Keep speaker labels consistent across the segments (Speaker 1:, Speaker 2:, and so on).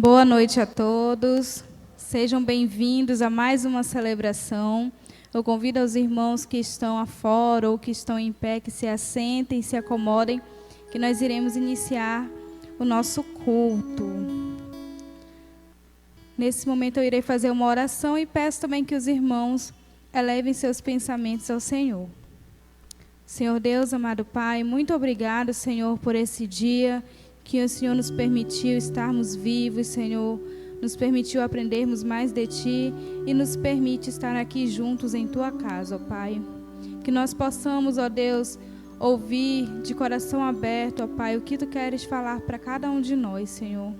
Speaker 1: Boa noite a todos. Sejam bem-vindos a mais uma celebração. Eu convido os irmãos que estão afora ou que estão em pé, que se assentem, se acomodem, que nós iremos iniciar o nosso culto. Nesse momento eu irei fazer uma oração e peço também que os irmãos elevem seus pensamentos ao Senhor. Senhor Deus, amado Pai, muito obrigado, Senhor, por esse dia que o Senhor nos permitiu estarmos vivos, Senhor, nos permitiu aprendermos mais de Ti e nos permite estar aqui juntos em Tua casa, ó Pai. Que nós possamos, ó Deus, ouvir de coração aberto, ó Pai, o que Tu queres falar para cada um de nós, Senhor.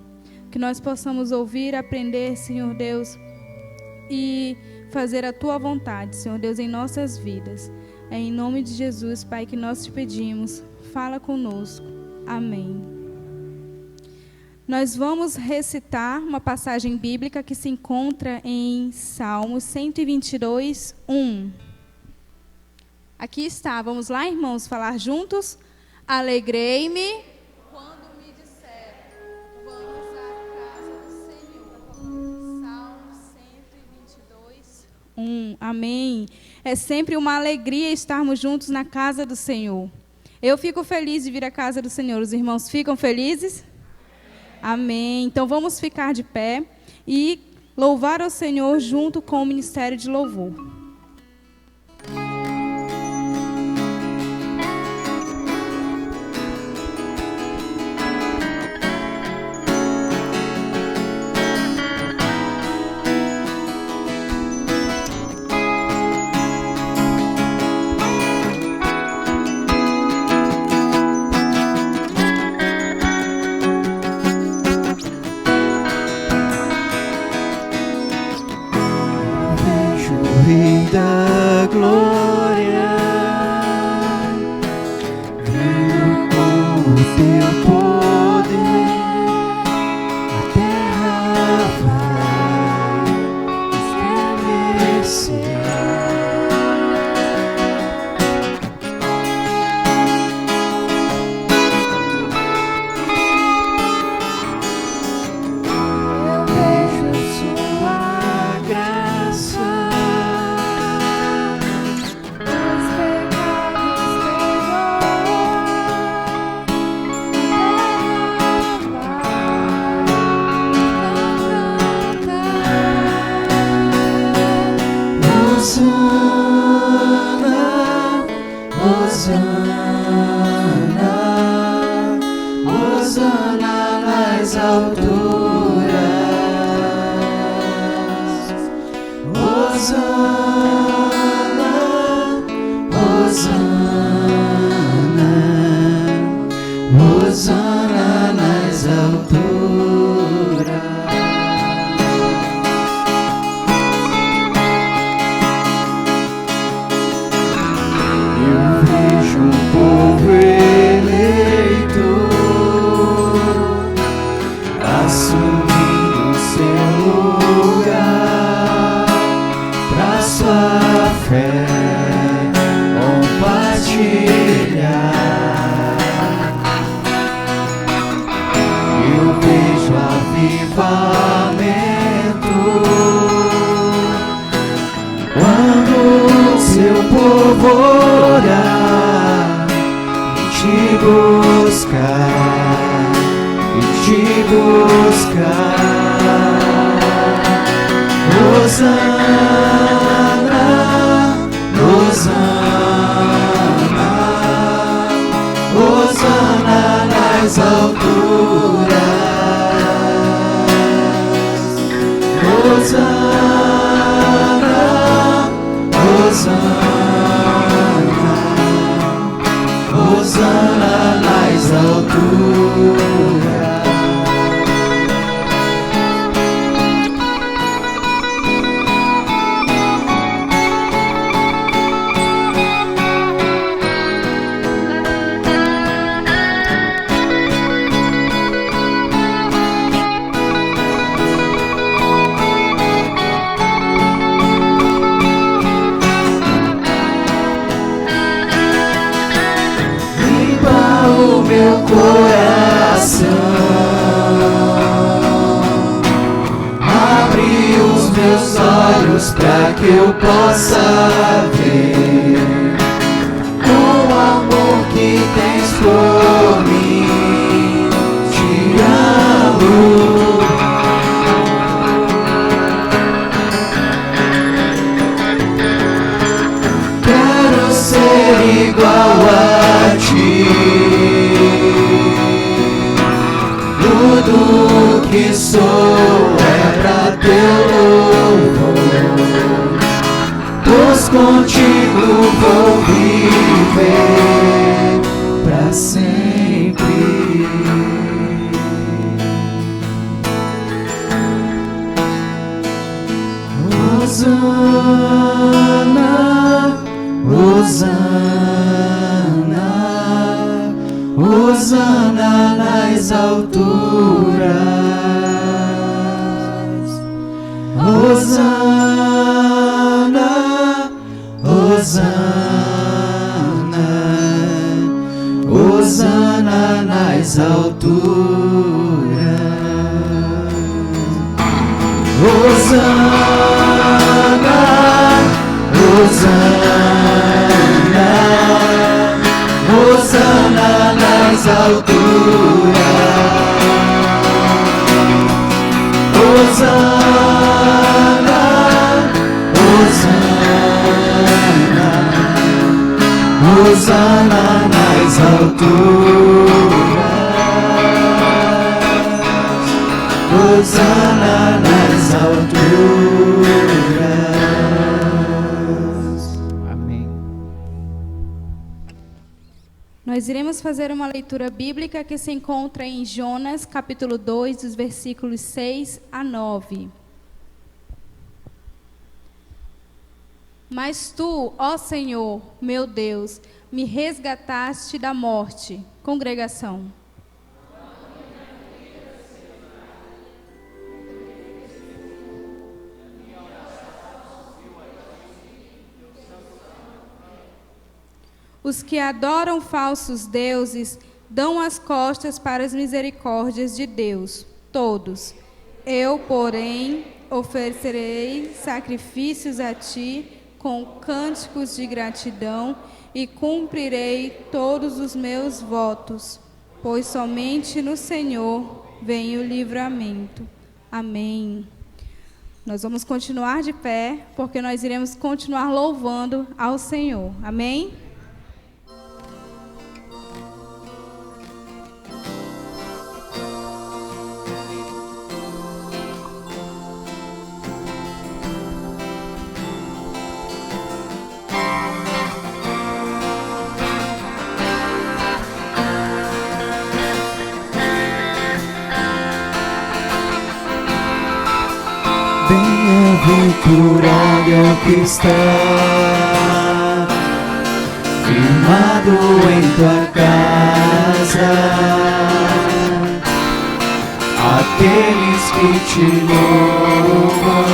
Speaker 1: Que nós possamos ouvir, aprender, Senhor Deus, e fazer a Tua vontade, Senhor Deus, em nossas vidas. É em nome de Jesus, Pai, que nós te pedimos. Fala conosco. Amém. Nós vamos recitar uma passagem bíblica que se encontra em Salmos 122, 1. Aqui está. Vamos lá, irmãos, falar juntos? Alegrei-me quando me disseram, vamos à casa do Senhor. Salmos 122, 1. Amém. É sempre uma alegria estarmos juntos na casa do Senhor. Eu fico feliz de vir à casa do Senhor. Os irmãos ficam felizes? Amém. Então vamos ficar de pé e louvar ao Senhor junto com o Ministério de Louvor.
Speaker 2: Da glória, vindo com o teu poder, a terra vai estremecer. Eu vejo sua graça. Hosana nas alturas, Hosana, Hosana nas alturas. Eu vejo um povo eleito assumindo seu lugar pra sua fé compartilhar. Eu vejo avivamento quando seu povo orar e te buscar, e te buscar. Hosana, Hosana, Hosana nas alturas, Hosana, Hosana, Hosana nas alturas. Limpa meus olhos para que eu possa ver o amor que tens por mim. Te amo. Quero ser igual a ti. Tudo que sou é pra teu louvor, pois contigo vou viver pra sempre. Hosana, Hosana, Hosana nas alturas. Hosana, Hosana, Hosana nas alturas. Hosana, Hosana, Hosana nas alturas. Hosana, Hosana, Hosana nas alturas. Hosana nas alturas. Amém.
Speaker 1: Nós iremos fazer uma leitura bíblica que se encontra em Jonas, capítulo 2, dos versículos 6 a 9. Mas tu, ó Senhor, meu Deus, me resgataste da morte. Congregação. Os que adoram falsos deuses dão as costas para as misericórdias de Deus, todos. Eu, porém, oferecerei sacrifícios a ti com cânticos de gratidão e cumprirei todos os meus votos, pois somente no Senhor vem o livramento. Amém. Nós vamos continuar de pé, porque nós iremos continuar louvando ao Senhor. Amém?
Speaker 2: Bem-aventurado é o que está firmado em tua casa, aqueles que te louvam,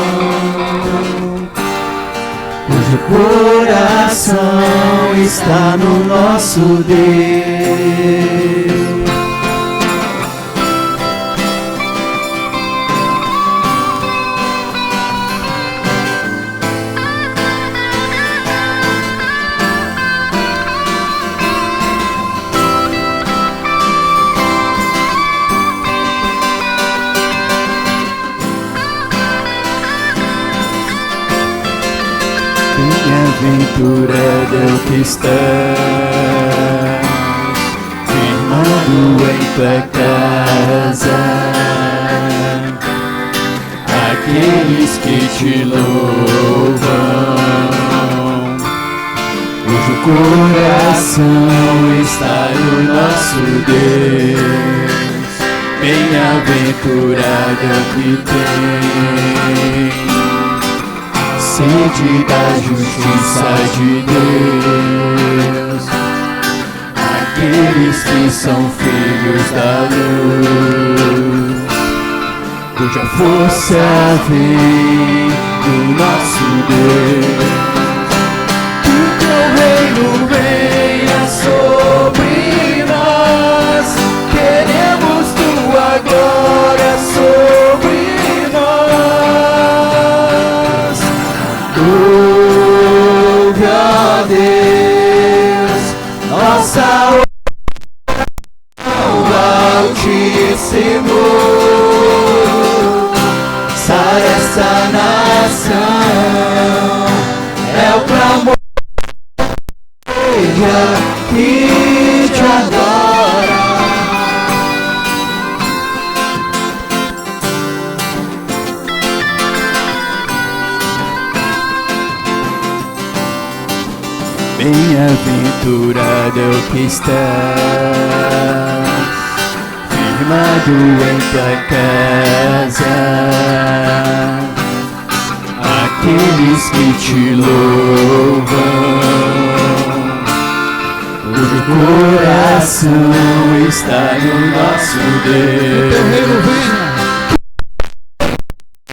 Speaker 2: cujo coração está no nosso Deus. Bem-aventurado é o que estás firmado em tua casa, aqueles que te louvam, cujo coração está no nosso Deus. Bem-aventurado é o que tem sede da justiça de Deus, aqueles que são filhos da luz, cuja força vem do nosso Deus. Que o teu reino venha sobre nós, queremos tua glória sobre nós. Senhor, sara essa nação, é o clamor que te adora. Bem-aventurado é o que está firmado em tua casa, aqueles que te louvam, o coração está no nosso Deus.
Speaker 3: Teu reino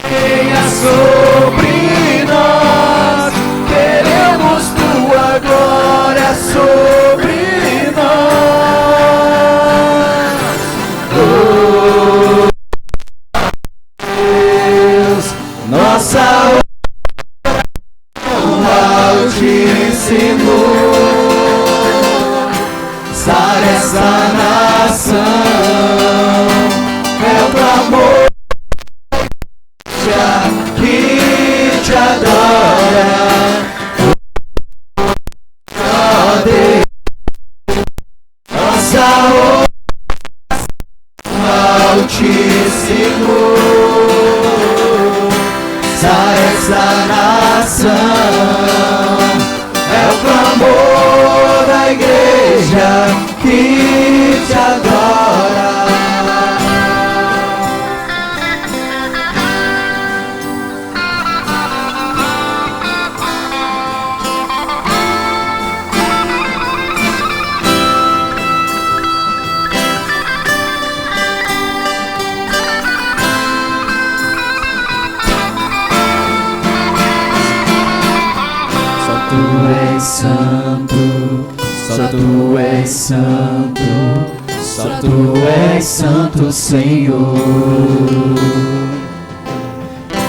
Speaker 2: Venha sobre nós, queremos tua glória sobre nós. Oh Deus, nossa oração Altíssimo, sara essa nação, é o clamor que te adora. Oh Deus, nossa oração Altíssimo, sara essa nação, é o clamor da igreja que te adora. Santo, só tu és santo, só tu és santo, Senhor.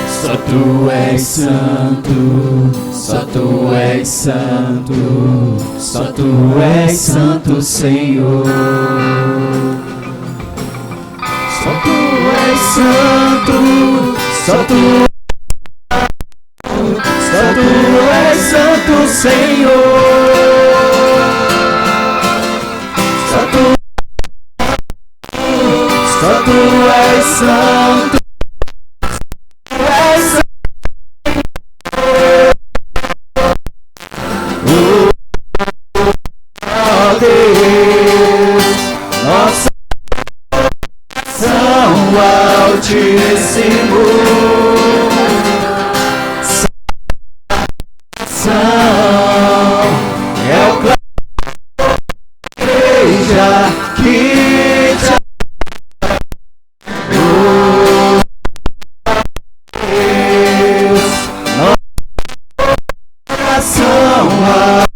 Speaker 2: Só tu és santo, só tu és santo, só tu és santo, Senhor. Só tu és santo, só tu és santo, Senhor. Só tu és santo, tu és santo. Oh Deus, nossa oração Altíssimo, é o clamor da igreja que te adora. Oh Deus, nossa oração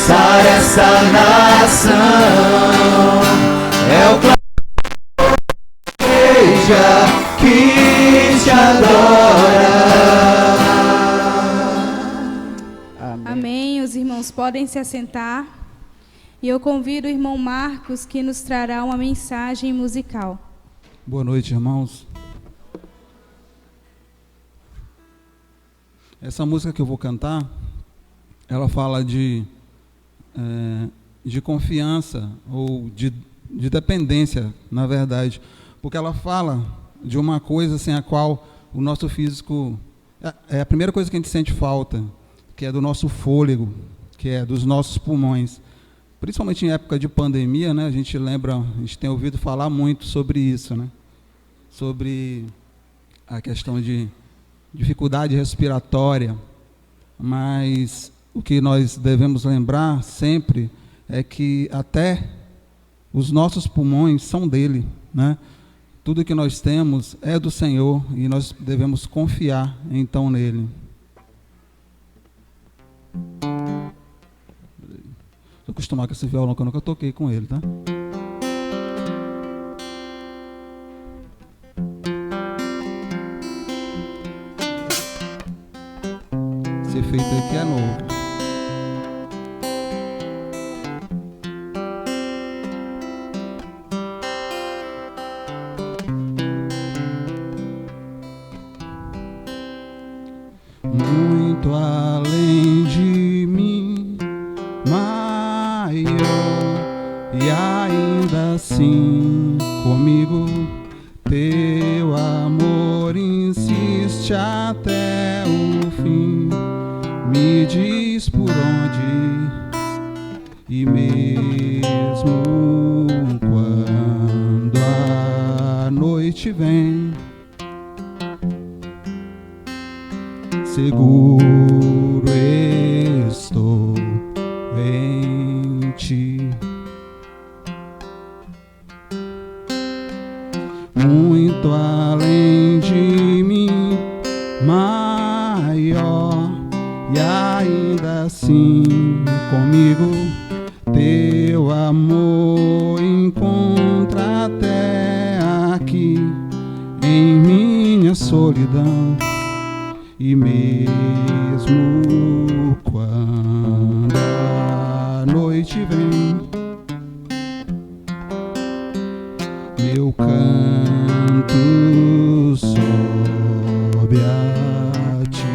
Speaker 2: sara essa nação, é o clamor da igreja que te adora.
Speaker 1: Amém. Os irmãos podem se assentar. E eu convido o irmão Marcos, que nos trará uma mensagem musical.
Speaker 3: Boa noite, irmãos. Essa música que eu vou cantar, ela fala de confiança ou de dependência, na verdade, porque ela fala de uma coisa sem a qual o nosso físico... É a primeira coisa que a gente sente falta, que é do nosso fôlego, que é dos nossos pulmões. Principalmente em época de pandemia, né, a gente tem ouvido falar muito sobre isso, né, sobre a questão de dificuldade respiratória, mas o que nós devemos lembrar sempre é que até os nossos pulmões são dele, né? Tudo que nós temos é do Senhor e nós devemos confiar então nele. Estou acostumado com esse violão que eu nunca toquei com ele, tá? Esse efeito aqui é novo. ainda assim comigo teu amor insiste até o fim. Me diz por onde, e mesmo quando a noite vem, seguro estou em ti. Muito além de mim, maior, e ainda assim comigo teu amor encontra até aqui em minha solidão. E mesmo quando a noite vem, meu canto sobe a ti.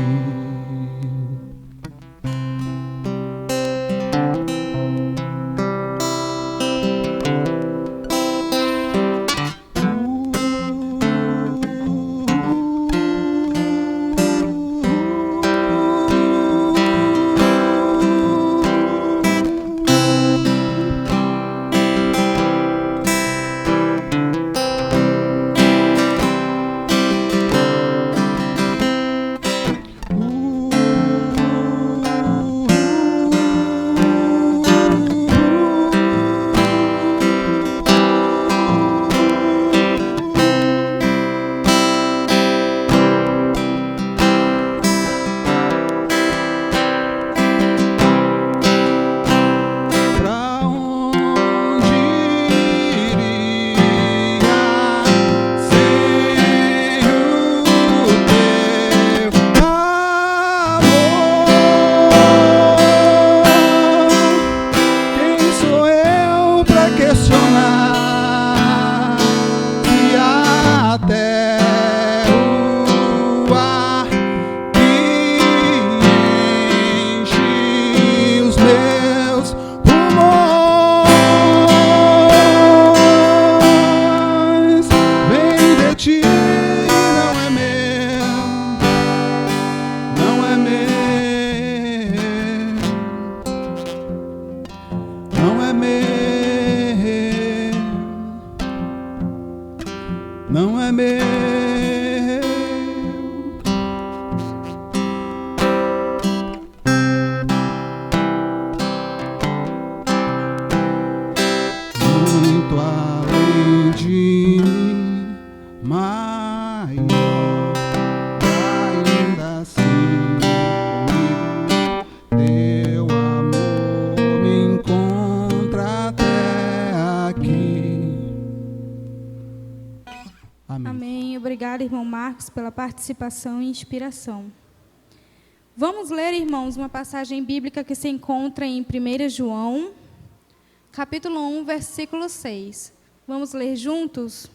Speaker 3: Não é meu. Muito além de mim, maior, ainda assim comigo teu amor me encontra até aqui. Amém.
Speaker 1: Amém. Obrigada, irmão Marcos, pela participação e inspiração. Vamos ler, irmãos, uma passagem bíblica que se encontra em 1 João, capítulo 1, versículo 6. Vamos ler juntos?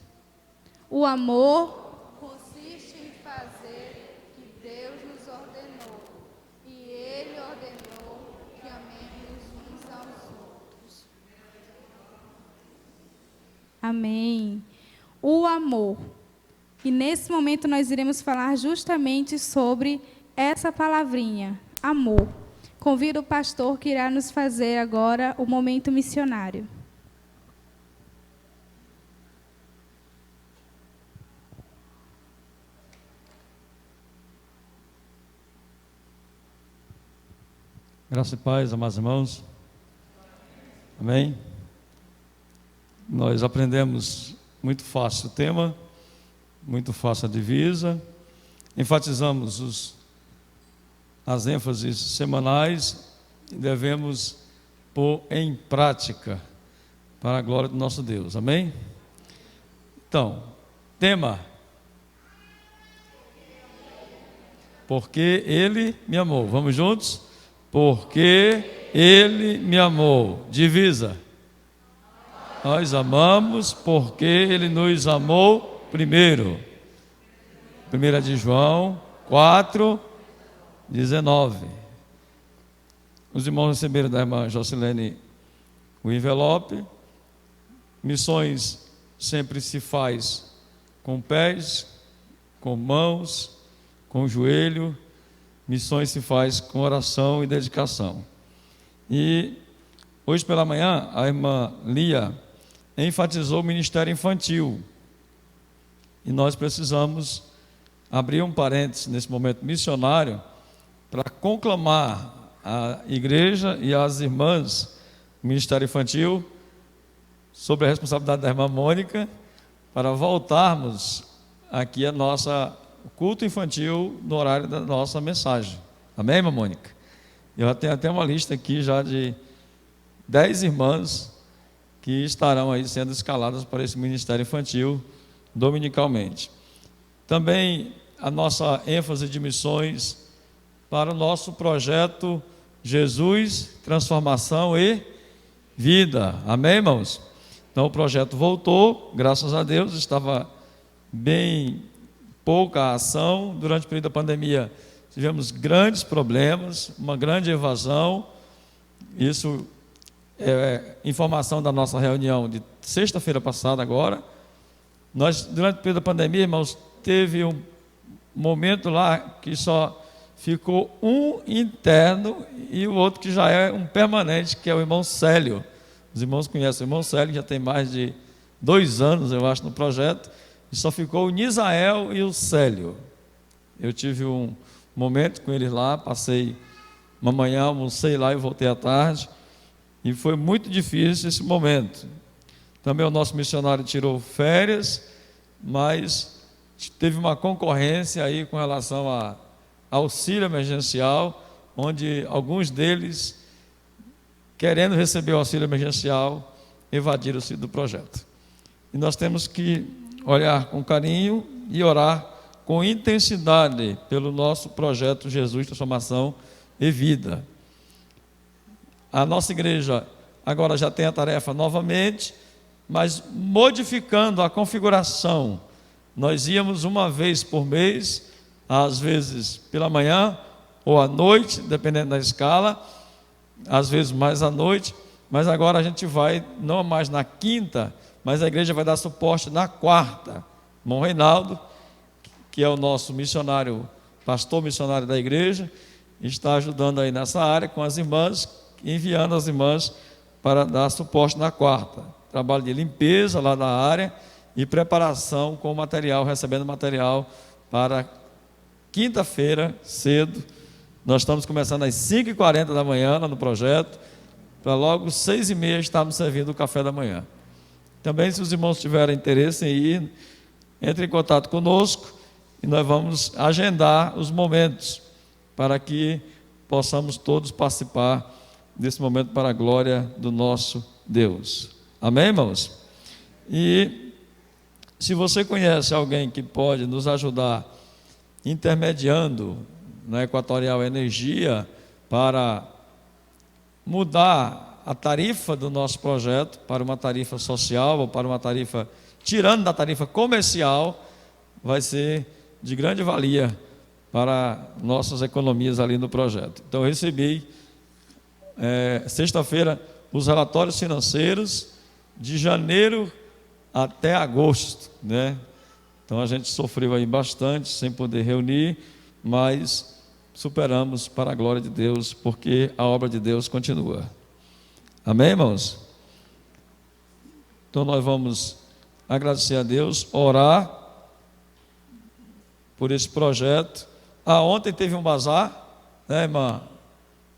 Speaker 1: O amor consiste em fazer o que Deus nos ordenou, e Ele ordenou que amemos uns aos outros. Amém. O amor. E nesse momento nós iremos falar justamente sobre essa palavrinha, amor. Convido o pastor que irá nos fazer agora o momento missionário.
Speaker 4: Graça e paz, amados irmãos. Amém? Nós aprendemos muito fácil o tema, muito fácil a divisa. Enfatizamos as ênfases semanais e devemos pôr em prática para a glória do nosso Deus. Amém? Então, tema: porque Ele me amou. Vamos juntos? Porque Ele me amou. Divisa: nós amamos porque Ele nos amou primeiro. 1 de João 4, 19. Os irmãos receberam da irmã Jocilene o envelope. Missões sempre se faz com pés, com mãos, com joelho. Missões se faz com oração e dedicação. E hoje pela manhã, a irmã Lia enfatizou o ministério infantil. E nós precisamos abrir um parênteses nesse momento missionário para conclamar a igreja e as irmãs do ministério infantil sobre a responsabilidade da irmã Mônica para voltarmos aqui a nossa culto infantil no horário da nossa mensagem. Amém, irmã Mônica? Eu já tenho até uma lista aqui já de 10 irmãs que estarão aí sendo escaladas para esse ministério infantil dominicalmente. Também a nossa ênfase de missões para o nosso projeto Jesus, Transformação e Vida. Amém, irmãos? Então o projeto voltou, graças a Deus. Estava bem pouca ação. Durante o período da pandemia tivemos grandes problemas, uma grande evasão. Isso é informação da nossa reunião de sexta-feira passada agora. Nós, durante o período da pandemia, irmãos, teve um momento lá que só ficou um interno e o outro que já é um permanente, que é o irmão Célio. Os irmãos conhecem o irmão Célio, já tem mais de 2 anos, eu acho, no projeto, e só ficou o Nisael e o Célio. Eu tive um momento com eles lá, passei uma manhã, almocei lá e voltei à tarde, e foi muito difícil esse momento. Também o nosso missionário tirou férias, mas teve uma concorrência aí com relação a auxílio emergencial, onde alguns deles, querendo receber o auxílio emergencial, evadiram-se do projeto. E nós temos que olhar com carinho e orar com intensidade pelo nosso projeto Jesus, Transformação e Vida. A nossa igreja agora já tem a tarefa novamente, mas modificando a configuração. Nós íamos uma vez por mês, às vezes pela manhã ou à noite, dependendo da escala, às vezes mais à noite, mas agora a gente vai não mais na quinta, mas a igreja vai dar suporte na quarta. Irmão Reinaldo, que é o nosso missionário, pastor missionário da igreja, está ajudando aí nessa área com as irmãs, enviando as irmãs para dar suporte na quarta. Trabalho de limpeza lá da área e preparação com material, recebendo material para quinta-feira, cedo. Nós estamos começando às 5h40 da manhã lá no projeto, para logo 6h30 estarmos servindo o café da manhã. Também, se os irmãos tiverem interesse em ir, entre em contato conosco e nós vamos agendar os momentos para que possamos todos participar desse momento para a glória do nosso Deus. Amém, irmãos? E se você conhece alguém que pode nos ajudar intermediando na Equatorial Energia para mudar a tarifa do nosso projeto para uma tarifa social ou para uma tarifa, tirando da tarifa comercial, vai ser de grande valia para nossas economias ali no projeto. Então eu recebi sexta-feira os relatórios financeiros de janeiro até agosto, né? Então a gente sofreu aí bastante sem poder reunir, mas superamos para a glória de Deus, porque a obra de Deus continua. Amém, irmãos? Então nós vamos agradecer a Deus, orar por esse projeto. Ontem teve um bazar, né, irmã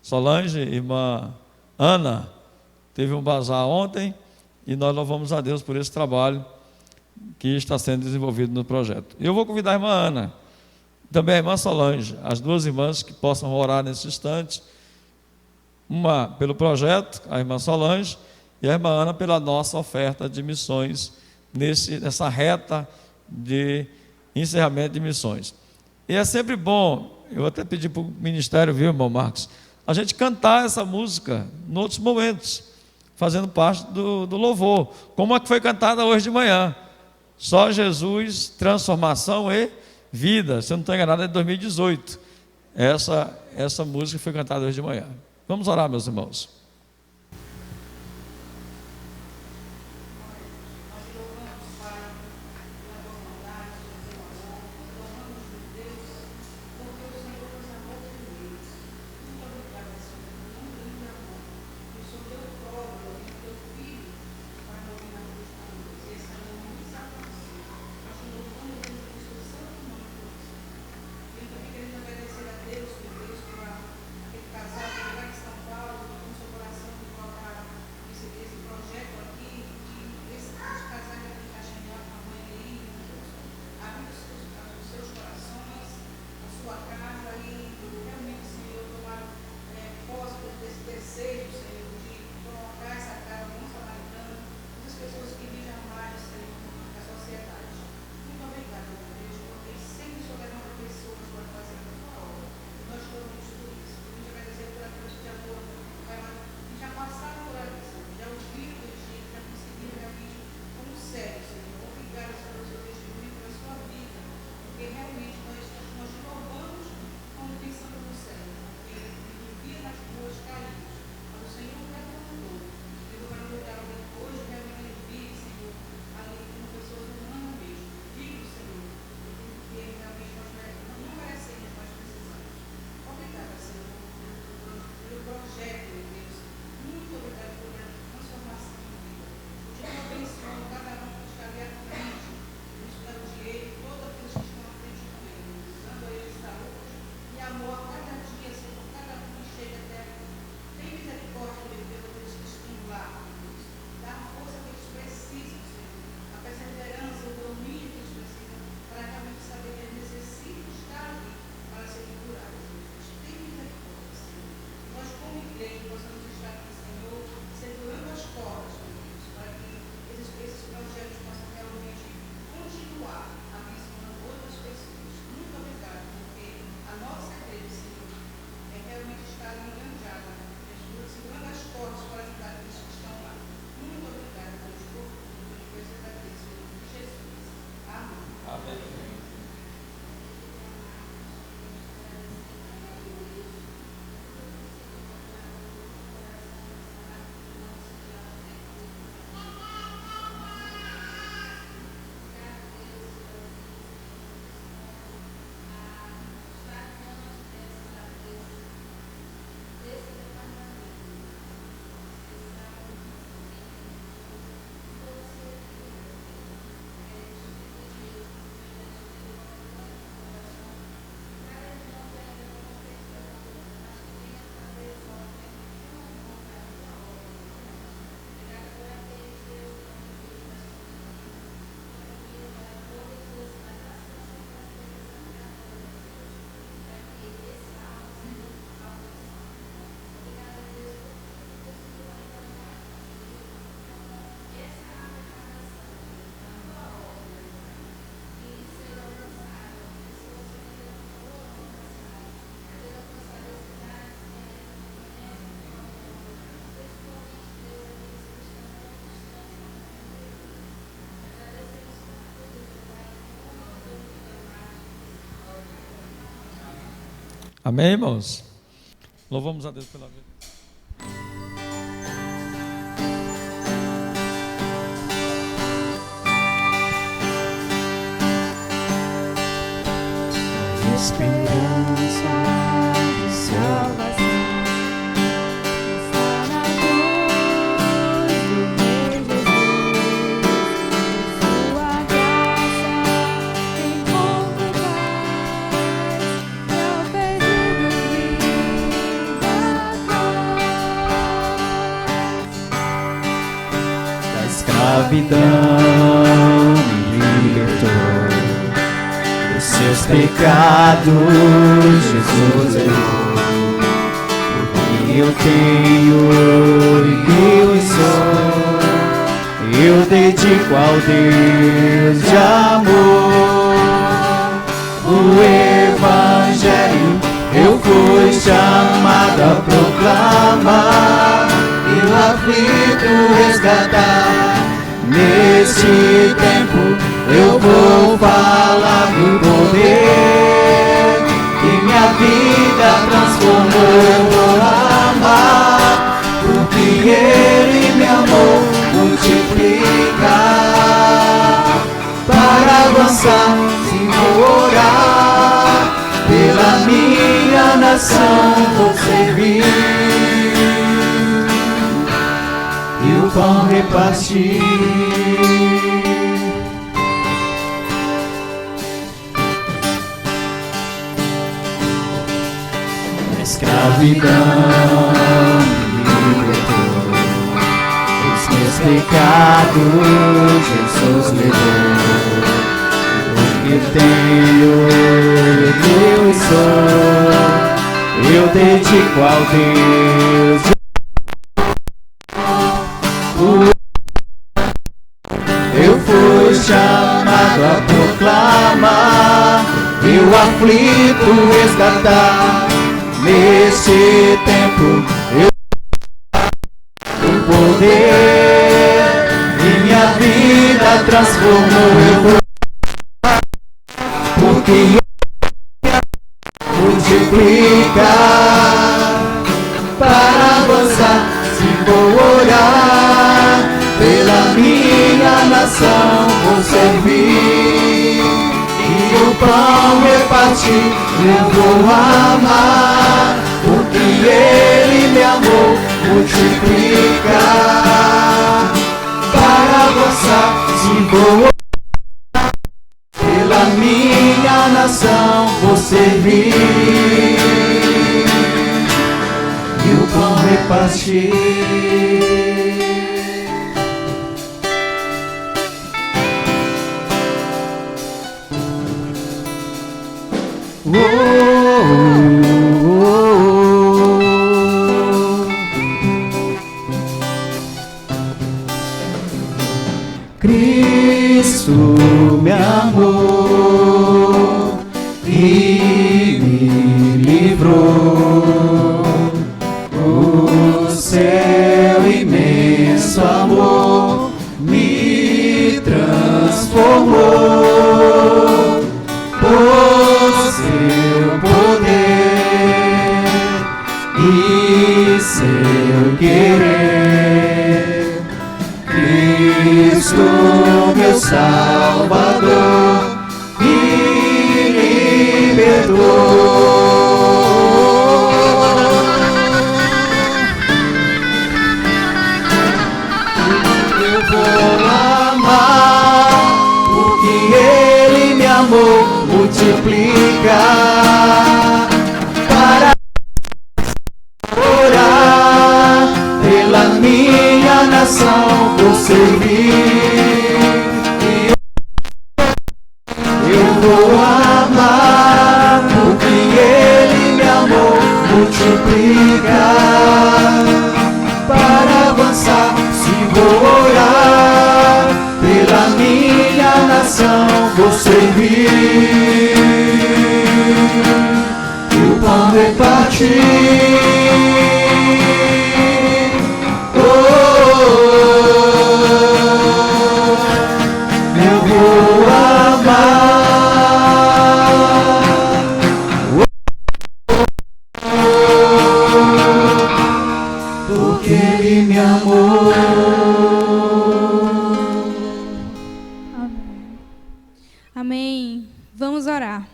Speaker 4: Solange, irmã Ana, teve um bazar ontem, e nós louvamos a Deus por esse trabalho que está sendo desenvolvido no projeto. Eu vou convidar a irmã Ana, também a irmã Solange, as duas irmãs que possam orar nesse instante, uma pelo projeto, a irmã Solange, e a irmã Ana pela nossa oferta de missões, nessa reta de encerramento de missões. E é sempre bom, eu até pedi para o ministério, viu, irmão Marcos, a gente cantar essa música em outros momentos, fazendo parte do louvor, como a que foi cantada hoje de manhã. Só Jesus, Transformação e Vida. Se eu não estou enganado, é de 2018. Essa música foi cantada hoje de manhã. Vamos orar, meus irmãos. Amém, irmãos? Louvamos a Deus pela vida.
Speaker 1: Esperança de salvação está na cruz do Rei Jesus. Sua graça encontra paz e ao perdido vida traz.
Speaker 2: Da escravidão me libertou. Seus pecados Jesus levou. O que eu tenho e que eu sou, eu dedico ao Deus de amor. O Evangelho eu fui chamado a proclamar e o aflito resgatar. Neste tempo eu vou falar do poder que minha vida transformou. Eu vou amar porque Ele me amou, multiplicar para avançar, sem orar pela minha nação vou servir e o pão repartir. Escravidão me libertou, os meus pecados Jesus levou. O que tenho eu sou, eu dedico ao Deus. eu fui chamado a proclamar, e o aflito resgatar. Neste tempo eu o poder e minha vida transformou. Eu vou porque multiplicar para avançar. Se vou orar pela minha nação, vou servir e o pão repartir. Eu vou amar porque Ele me amou. Multiplicar para avançar. Se vou orar pela minha nação, vou servir e o pão repartir. Cristo me amou e me livrou. O seu imenso amor me transformou. Por seu poder e seu querer, Cristo, meu Salvador, me libertou. Eu vou amar porque Ele me amou. Multiplicar para orar pela minha nação, vou servir e eu vou amar porque Ele me amou. Multiplicar para avançar. Se vou orar pela minha nação, vou servir e o pão repartir. Eu vou amar porque Ele me amou.
Speaker 1: Amém. Vamos orar.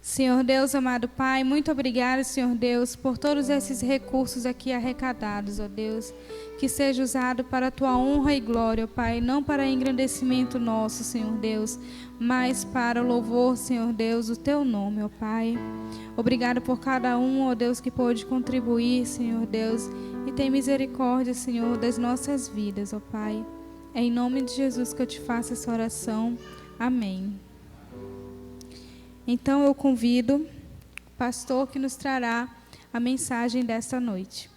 Speaker 1: Senhor Deus, amado Pai, muito obrigado, Senhor Deus, por todos esses recursos aqui arrecadados, ó Deus, que seja usado para a Tua honra e glória, ó Pai, não para engrandecimento nosso, Senhor Deus, mas para o louvor, Senhor Deus, do Teu nome, ó Pai. Obrigado por cada um, ó Deus, que pôde contribuir, Senhor Deus, e tem misericórdia, Senhor, das nossas vidas, ó Pai. É em nome de Jesus que eu te faço essa oração. Amém. Então eu convido o pastor que nos trará a mensagem desta noite.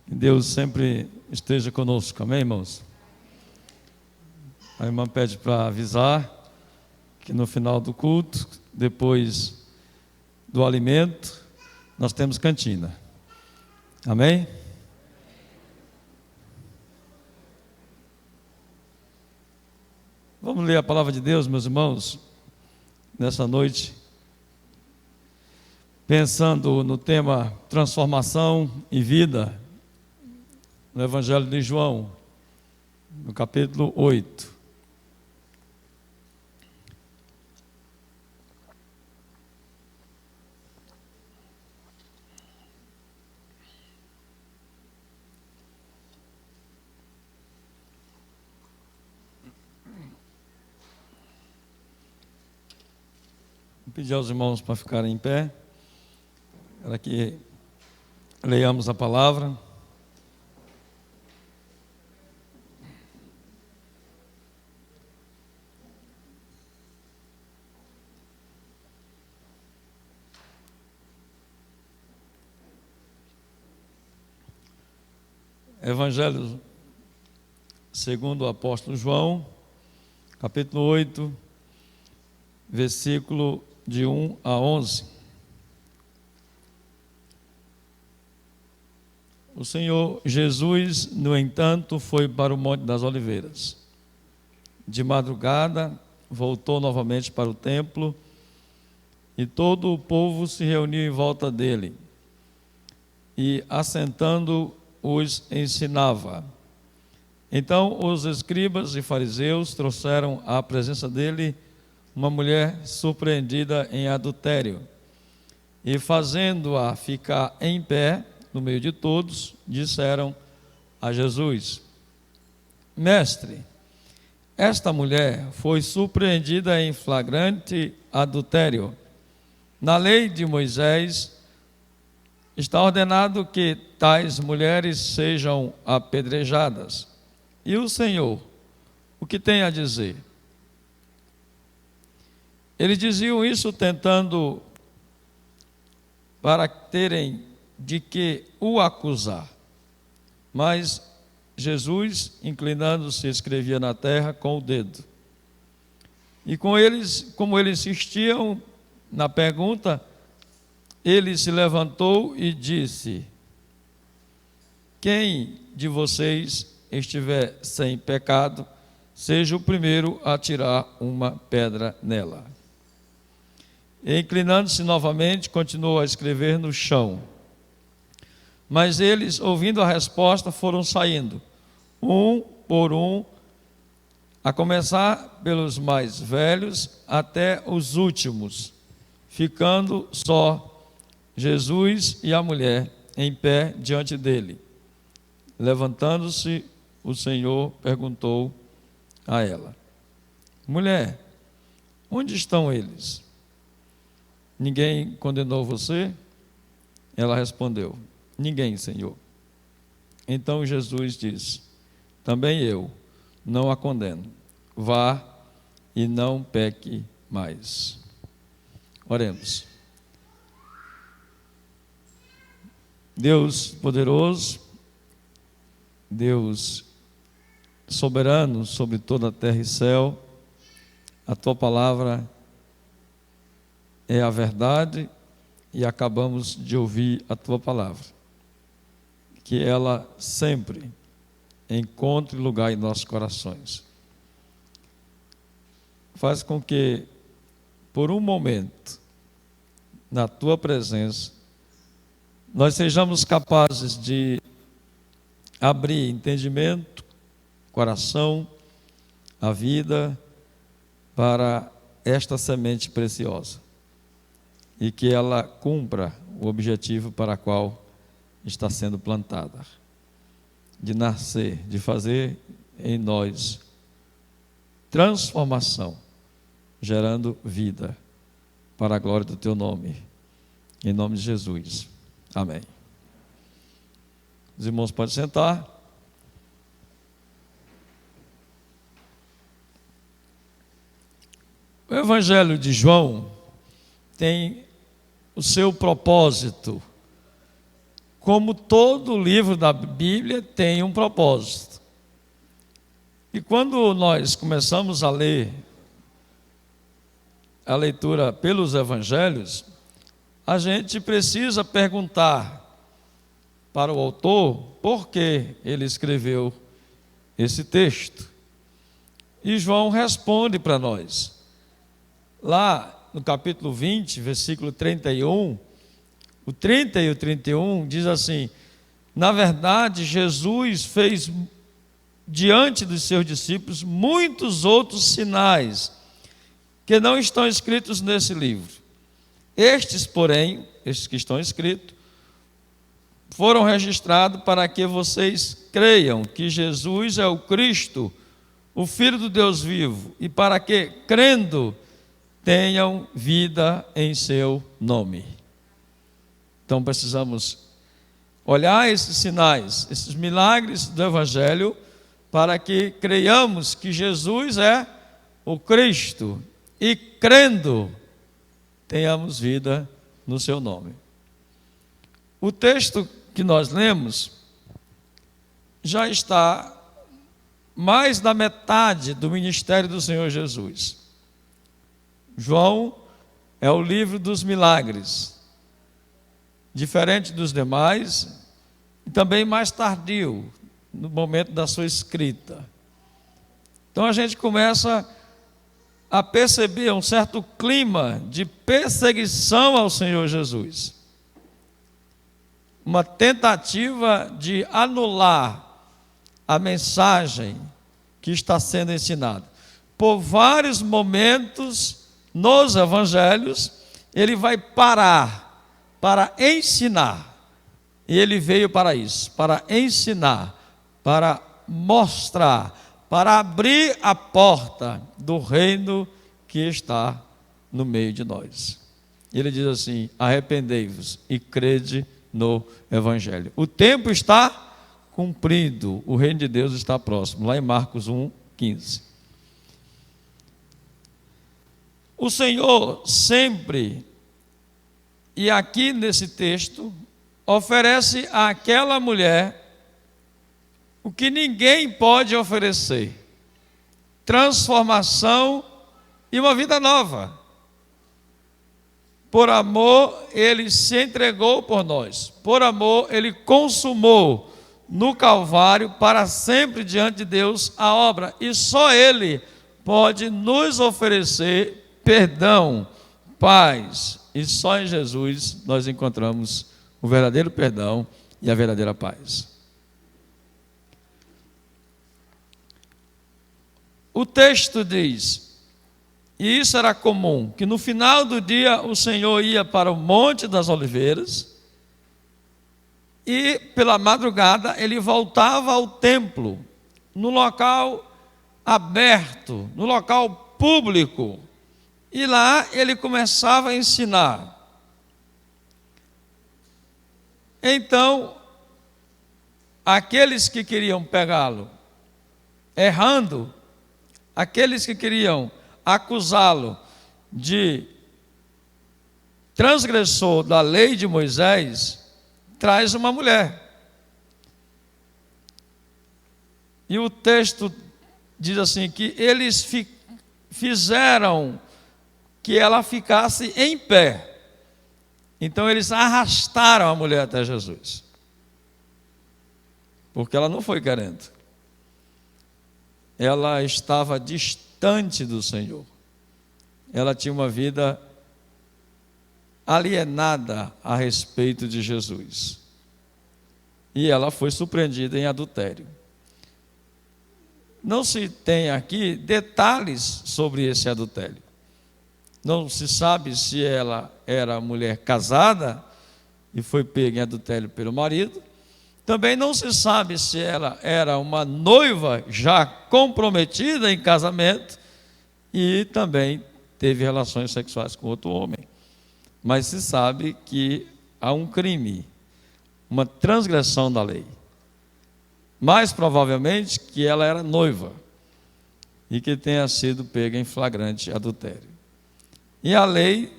Speaker 4: Que Deus sempre esteja conosco, amém, irmãos? A irmã pede para avisar que no final do culto, depois do alimento, nós temos cantina, amém? Vamos ler a palavra de Deus, meus irmãos, nessa noite, pensando no tema transformação e vida, no Evangelho de João, no capítulo 8. Pedir aos irmãos para ficarem em pé, para que leiamos a palavra. Evangelho segundo o apóstolo João, capítulo 8, versículo de 1 a 11. O Senhor Jesus, no entanto, foi para o Monte das Oliveiras. De madrugada, voltou novamente para o templo, e todo o povo se reuniu em volta dele, e, assentando, os ensinava. Então os escribas e fariseus trouxeram à presença dele uma mulher surpreendida em adultério, e, fazendo-a ficar em pé no meio de todos, disseram a Jesus: Mestre, esta mulher foi surpreendida em flagrante adultério. Na lei de Moisés está ordenado que tais mulheres sejam apedrejadas. E o Senhor, o que tem a dizer? Eles diziam isso tentando para terem de que o acusar. Mas Jesus, inclinando-se, escrevia na terra com o dedo. E como eles insistiam na pergunta, ele se levantou e disse: quem de vocês estiver sem pecado, seja o primeiro a tirar uma pedra nela. E, inclinando-se novamente, continuou a escrever no chão. Mas eles, ouvindo a resposta, foram saindo, um por um, a começar pelos mais velhos até os últimos, ficando só Jesus e a mulher em pé diante dele. Levantando-se, o Senhor perguntou a ela: mulher, onde estão eles? Ninguém condenou você? Ela respondeu: ninguém, Senhor. Então Jesus disse: também eu não a condeno. Vá e não peque mais. Oremos. Deus poderoso, Deus soberano sobre toda a terra e céu, a tua palavra é a verdade e acabamos de ouvir a tua palavra. Que ela sempre encontre lugar em nossos corações. Faz com que, por um momento, na tua presença, nós sejamos capazes de abrir entendimento, coração, a vida para esta semente preciosa e que ela cumpra o objetivo para o qual está sendo plantada, de nascer, de fazer em nós transformação, gerando vida para a glória do teu nome, em nome de Jesus. Amém. Os irmãos podem sentar. O Evangelho de João tem o seu propósito, como todo livro da Bíblia tem um propósito. E quando nós começamos a ler a leitura pelos Evangelhos, a gente precisa perguntar para o autor por que ele escreveu esse texto. E João responde para nós. Lá no capítulo 20, versículo 31, o 30 e o 31 diz assim: na verdade, Jesus fez diante dos seus discípulos muitos outros sinais que não estão escritos nesse livro. Estes, porém, estes que estão escritos, foram registrados para que vocês creiam que Jesus é o Cristo, o Filho do Deus vivo, e para que, crendo, tenham vida em seu nome. Então precisamos olhar esses sinais, esses milagres do Evangelho, para que creiamos que Jesus é o Cristo e, crendo, tenhamos vida no seu nome. O texto que nós lemos já está mais da metade do ministério do Senhor Jesus. João é o livro dos milagres, diferente dos demais, e também mais tardio, no momento da sua escrita. Então a gente começa a perceber um certo clima de perseguição ao Senhor Jesus. Uma tentativa de anular a mensagem que está sendo ensinada. Por vários momentos nos evangelhos, ele vai parar para ensinar. E ele veio para isso, para ensinar, para mostrar, para abrir a porta do reino que está no meio de nós. Ele diz assim: arrependei-vos e crede no evangelho. O tempo está cumprido, o reino de Deus está próximo, lá em Marcos 1:15. O Senhor sempre, e aqui nesse texto, oferece àquela mulher o que ninguém pode oferecer: transformação e uma vida nova. Por amor, ele se entregou por nós. Por amor, ele consumou no Calvário para sempre diante de Deus a obra. E só ele pode nos oferecer perdão, paz. E só em Jesus nós encontramos o verdadeiro perdão e a verdadeira paz. O texto diz, e isso era comum, que no final do dia o Senhor ia para o Monte das Oliveiras e pela madrugada ele voltava ao templo, no local aberto, no local público, e lá ele começava a ensinar. Então, aqueles que queriam pegá-lo errando, aqueles que queriam acusá-lo de transgressor da lei de Moisés, traz uma mulher. E o texto diz assim, que eles fizeram que ela ficasse em pé. Então eles arrastaram a mulher até Jesus, porque ela não foi querendo. Ela estava distante do Senhor. Ela tinha uma vida alienada a respeito de Jesus. E ela foi surpreendida em adultério. Não se tem aqui detalhes sobre esse adultério. Não se sabe se ela era mulher casada e foi pega em adultério pelo marido. Também não se sabe se ela era uma noiva já comprometida em casamento e também teve relações sexuais com outro homem. Mas se sabe que há um crime, uma transgressão da lei. Mais provavelmente que ela era noiva e que tenha sido pega em flagrante adultério. E a lei,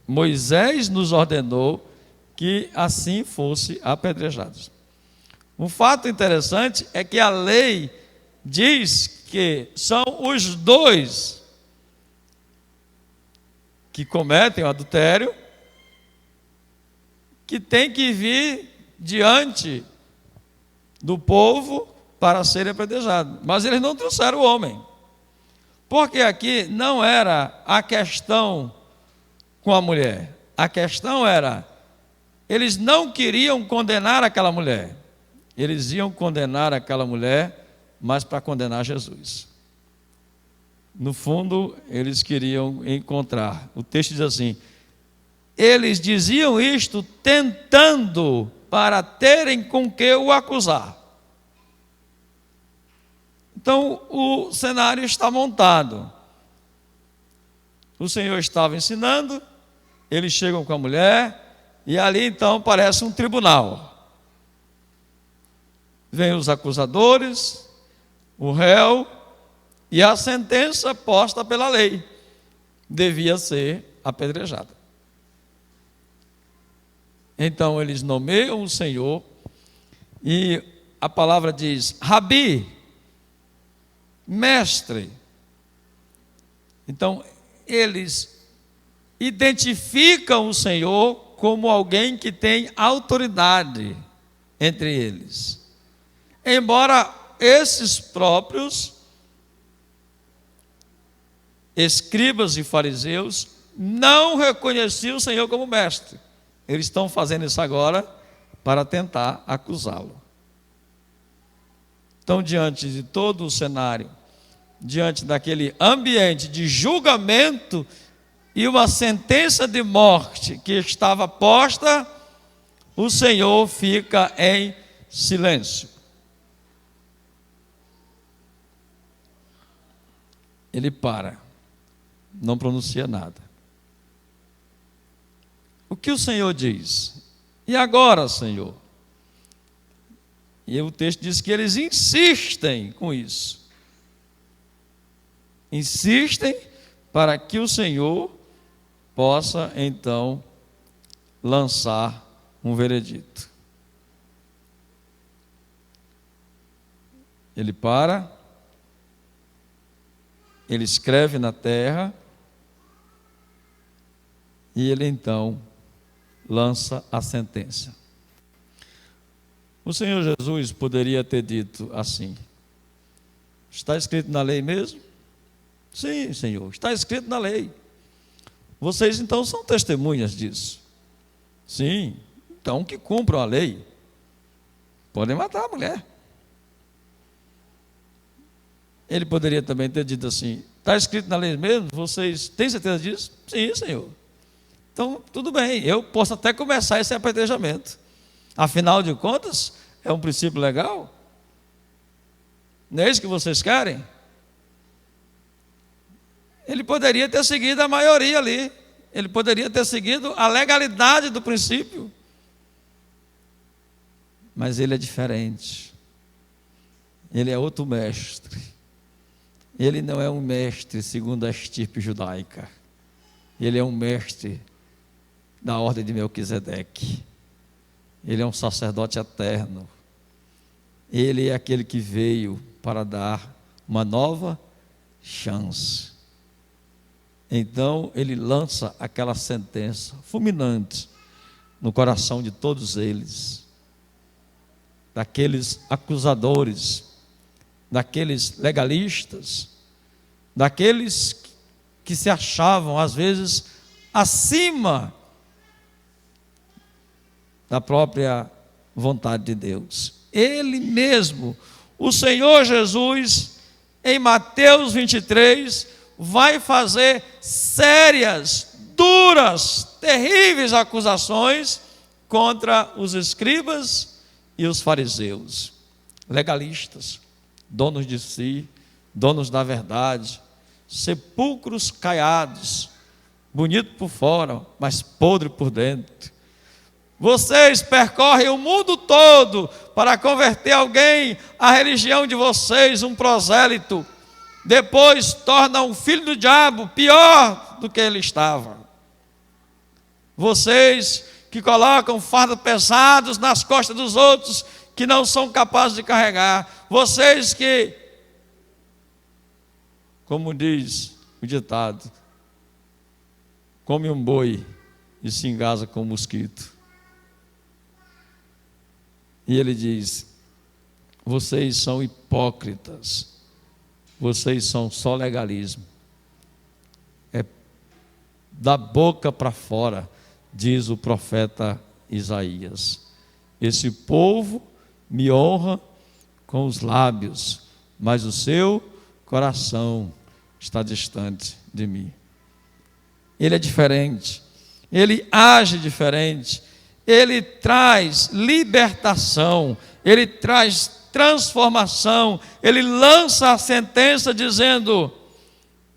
Speaker 4: Moisés nos ordenou que assim fosse apedrejados. Um fato interessante é que a lei diz que são os dois que cometem o adultério que têm que vir diante do povo para serem apedrejados. Mas eles não trouxeram o homem. Porque aqui não era a questão com a mulher. A questão era, eles não queriam condenar aquela mulher. Eles iam condenar aquela mulher, mas para condenar Jesus. No fundo, eles queriam encontrar. O texto diz assim, eles diziam isto tentando para terem com que o acusar. Então, o cenário está montado. O Senhor estava ensinando, eles chegam com a mulher, e ali então parece um tribunal. Vêm os acusadores, o réu, e a sentença posta pela lei devia ser apedrejada. Então eles nomeiam o Senhor, e a palavra diz Rabi, mestre. Então, eles identificam o Senhor como alguém que tem autoridade entre eles. Embora esses próprios escribas e fariseus não reconheciam o Senhor como mestre. Eles estão fazendo isso agora para tentar acusá-lo. Então, diante de todo o cenário, diante daquele ambiente de julgamento e uma sentença de morte que estava posta, o Senhor fica em silêncio. Ele para, não pronuncia nada. O que o Senhor diz? E agora, Senhor? E o texto diz que eles insistem com isso. Insistem para que o Senhor possa, então, lançar um veredito. Ele para, ele escreve na terra, e ele, então, lança a sentença. O Senhor Jesus poderia ter dito assim: está escrito na lei mesmo? Sim, Senhor, está escrito na lei. Vocês então são testemunhas disso. Sim, então que cumpram a lei. Podem matar a mulher. Ele poderia também ter dito assim: está escrito na lei mesmo? Vocês têm certeza disso? Sim, Senhor. Então, tudo bem, eu posso até começar esse apedrejamento. Afinal de contas, é um princípio legal. Não é isso que vocês querem? Ele poderia ter seguido a maioria ali. Ele poderia ter seguido a legalidade do princípio. Mas ele é diferente. Ele é outro mestre. Ele não é um mestre segundo a estirpe judaica. Ele é um mestre da ordem de Melquisedeque. Ele é um sacerdote eterno. Ele é aquele que veio para dar uma nova chance. Então ele lança aquela sentença fulminante no coração de todos eles, daqueles acusadores, daqueles legalistas, daqueles que se achavam às vezes acima da própria vontade de Deus. Ele mesmo, o Senhor Jesus, em Mateus 23, vai fazer sérias, duras, terríveis acusações contra os escribas e os fariseus, legalistas, donos de si, donos da verdade, sepulcros caiados, bonito por fora, mas podre por dentro. Vocês percorrem o mundo todo para converter alguém à religião de vocês, um prosélito. Depois tornam um filho do diabo pior do que ele estava. Vocês que colocam fardos pesados nas costas dos outros que não são capazes de carregar. Vocês que, como diz o ditado, come um boi e se engasa com um mosquito. E ele diz: vocês são hipócritas, vocês são só legalismo. É da boca para fora, diz o profeta Isaías. Esse povo me honra com os lábios, mas o seu coração está distante de mim. Ele é diferente, ele age diferente. Ele traz libertação, ele traz transformação, ele lança a sentença dizendo: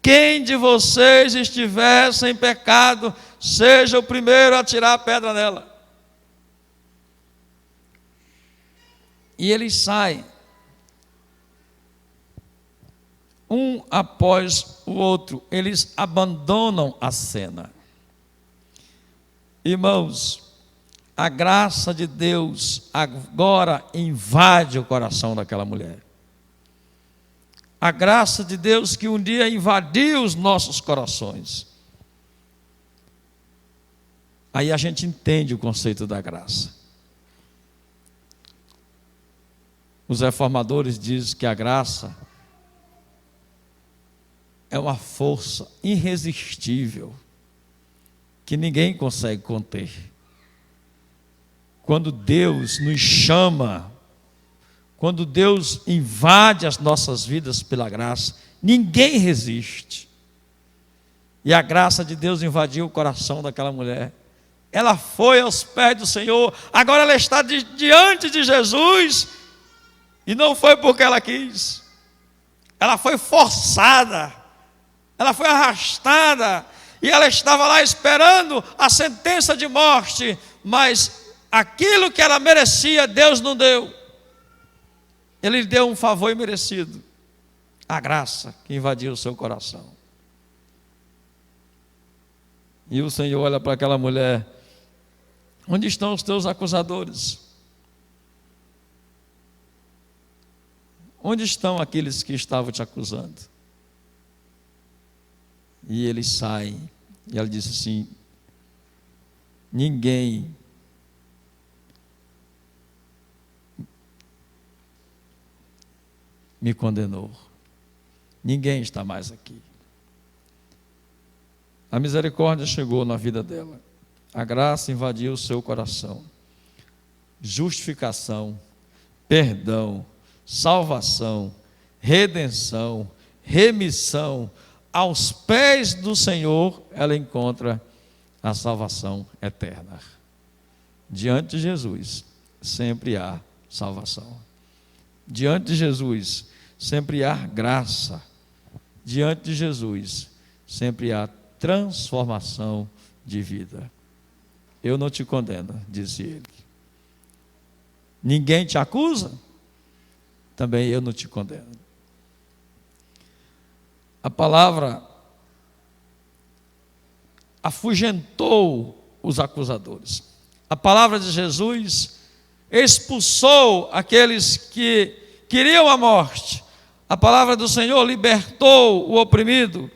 Speaker 4: quem de vocês estiver sem pecado, seja o primeiro a tirar a pedra nela. E eles saem, um após o outro, eles abandonam a cena. Irmãos, a graça de Deus agora invade o coração daquela mulher. A graça de Deus que um dia invadiu os nossos corações. Aí a gente entende o conceito da graça. Os reformadores dizem que a graça é uma força irresistível que ninguém consegue conter. Quando Deus nos chama, quando Deus invade as nossas vidas pela graça, ninguém resiste. E a graça de Deus invadiu o coração daquela mulher. Ela foi aos pés do Senhor, agora ela está diante de Jesus, e não foi porque ela quis, ela foi forçada, ela foi arrastada, e ela estava lá esperando a sentença de morte, mas aquilo que ela merecia, Deus não deu. Ele lhe deu um favor imerecido, a graça que invadiu o seu coração. E o Senhor olha para aquela mulher: onde estão os teus acusadores? Onde estão aqueles que estavam te acusando? E eles saem. E ela disse assim: ninguém me condenou. Ninguém está mais aqui. A misericórdia chegou na vida dela. A graça invadiu o seu coração. Justificação, perdão, salvação, redenção, remissão. Aos pés do Senhor, ela encontra a salvação eterna. Diante de Jesus, sempre há salvação. Diante de Jesus, sempre há graça. Diante de Jesus, sempre há transformação de vida. Eu não te condeno, disse ele. Ninguém te acusa? Também eu não te condeno. A palavra afugentou os acusadores. A palavra de Jesus expulsou aqueles que queriam a morte. A palavra do Senhor libertou o oprimido.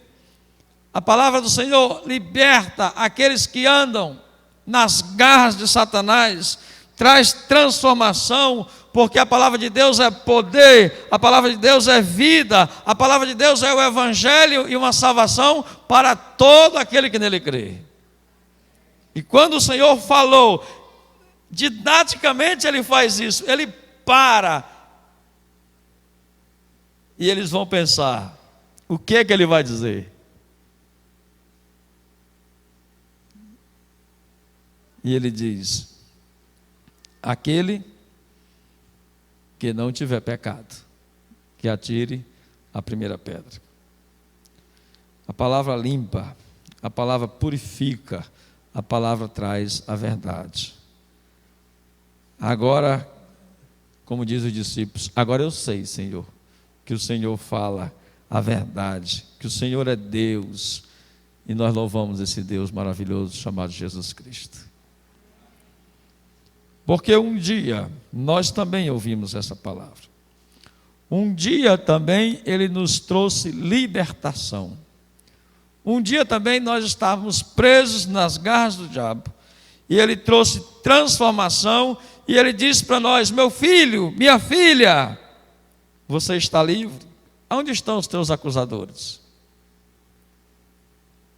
Speaker 4: A palavra do Senhor liberta aqueles que andam nas garras de Satanás, traz transformação, porque a palavra de Deus é poder, a palavra de Deus é vida, a palavra de Deus é o evangelho e uma salvação para todo aquele que nele crê. E quando o Senhor falou, didaticamente ele faz isso, ele para, e eles vão pensar, o que é que ele vai dizer? E ele diz: aquele que não tiver pecado, que atire a primeira pedra. A palavra limpa, a palavra purifica, a palavra traz a verdade. Agora, como diz os discípulos, agora eu sei, Senhor, que o Senhor fala a verdade, que o Senhor é Deus, e nós louvamos esse Deus maravilhoso chamado Jesus Cristo. Porque um dia nós também ouvimos essa palavra. Um dia também ele nos trouxe libertação. Um dia também nós estávamos presos nas garras do diabo. E ele trouxe transformação. E ele disse para nós: meu filho, minha filha, você está livre? Onde estão os teus acusadores?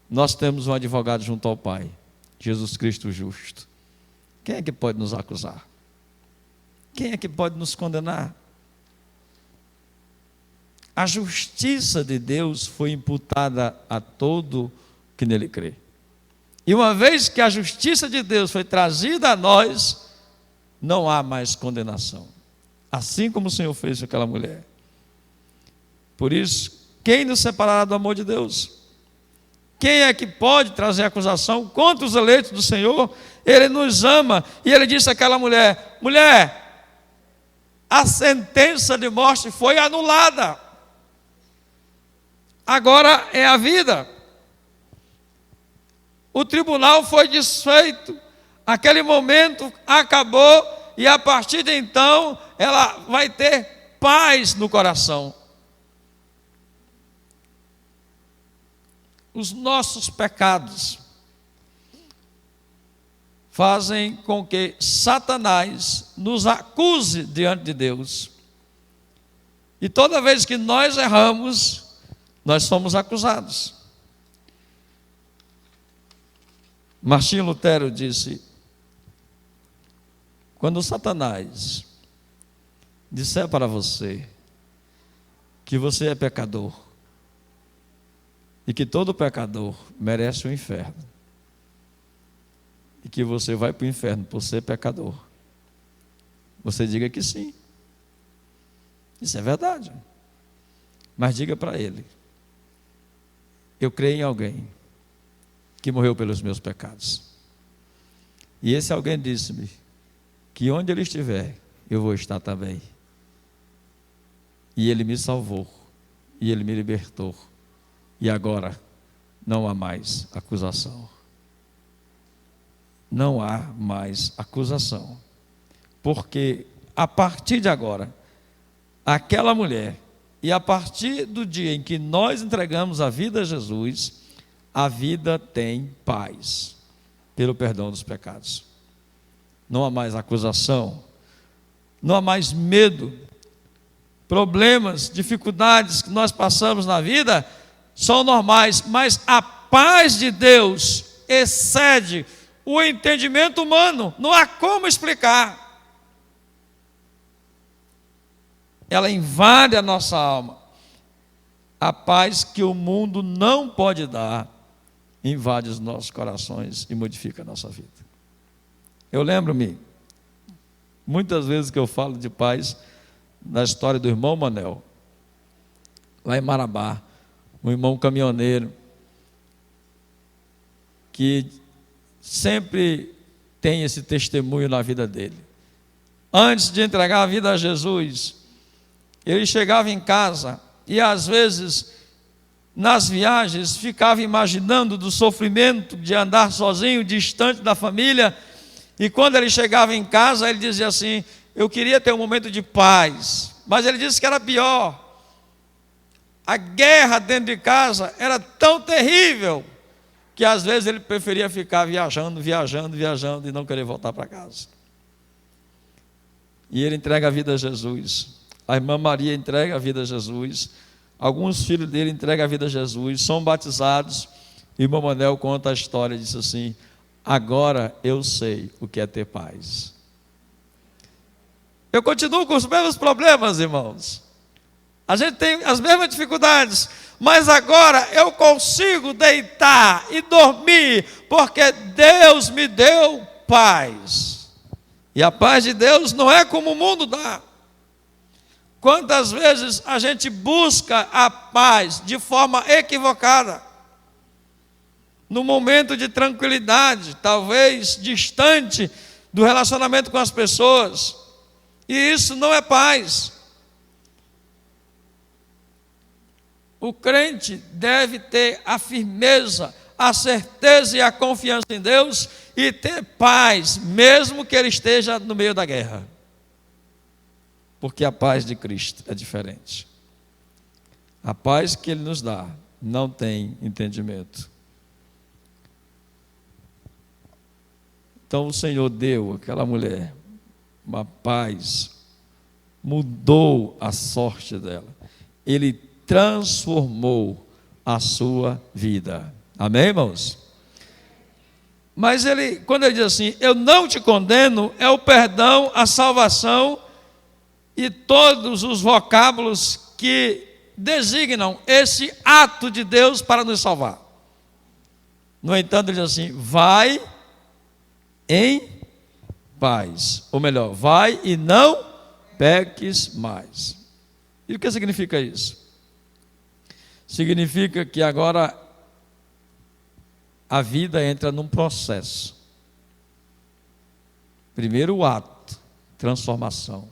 Speaker 4: Nós temos um advogado junto ao Pai, Jesus Cristo justo. Quem é que pode nos acusar? Quem é que pode nos condenar? A justiça de Deus foi imputada a todo que nele crê. E uma vez que a justiça de Deus foi trazida a nós, não há mais condenação. Assim como o Senhor fez com aquela mulher. Por isso, quem nos separará do amor de Deus? Quem é que pode trazer acusação contra os eleitos do Senhor? Ele nos ama. E ele disse àquela mulher: mulher, a sentença de morte foi anulada. Agora é a vida. O tribunal foi desfeito. Aquele momento acabou e a partir de então ela vai ter paz no coração. Os nossos pecados fazem com que Satanás nos acuse diante de Deus. E toda vez que nós erramos, nós somos acusados. Martinho Lutero disse: quando Satanás disser para você que você é pecador e que todo pecador merece o inferno e que você vai para o inferno por ser pecador, você diga que sim. Isso é verdade. Mas diga para ele: eu creio em alguém que morreu pelos meus pecados. E esse alguém disse-me que onde ele estiver, eu vou estar também. E ele me salvou. E ele me libertou. E agora não há mais acusação. Não há mais acusação. Porque a partir de agora, aquela mulher, e a partir do dia em que nós entregamos a vida a Jesus, a vida tem paz, pelo perdão dos pecados. Não há mais acusação, não há mais medo. Problemas, dificuldades que nós passamos na vida são normais, mas a paz de Deus excede o entendimento humano, não há como explicar. Ela invade a nossa alma. A paz que o mundo não pode dar invade os nossos corações e modifica a nossa vida. Eu lembro-me, muitas vezes que eu falo de paz, da história do irmão Manel, lá em Marabá, um irmão caminhoneiro, que sempre tem esse testemunho na vida dele. Antes de entregar a vida a Jesus, ele chegava em casa e às vezes nas viagens ficava imaginando do sofrimento de andar sozinho, distante da família, e quando ele chegava em casa ele dizia assim: eu queria ter um momento de paz, mas ele disse que era pior. A guerra dentro de casa era tão terrível que às vezes ele preferia ficar viajando e não querer voltar para casa. E ele entrega a vida a Jesus. A irmã Maria entrega a vida a Jesus. Alguns filhos dele entregam a vida a Jesus, são batizados. E o irmão Manel conta a história e diz assim: agora eu sei o que é ter paz. Eu continuo com os mesmos problemas, irmãos. A gente tem as mesmas dificuldades, mas agora eu consigo deitar e dormir, porque Deus me deu paz. E a paz de Deus não é como o mundo dá. Quantas vezes a gente busca a paz de forma equivocada, no momento de tranquilidade, talvez distante do relacionamento com as pessoas, e isso não é paz. O crente deve ter a firmeza, a certeza e a confiança em Deus e ter paz, mesmo que ele esteja no meio da guerra. Porque a paz de Cristo é diferente. A paz que Ele nos dá não tem entendimento. Então o Senhor deu àquela mulher uma paz, mudou a sorte dela. Ele transformou a sua vida. Amém, irmãos? Mas ele, quando ele diz assim: eu não te condeno, é o perdão, a salvação e todos os vocábulos que designam esse ato de Deus para nos salvar. No entanto, ele diz assim: vai em paz. Ou melhor, vai e não peques mais. E o que significa isso? Significa que agora a vida entra num processo. Primeiro o ato, transformação.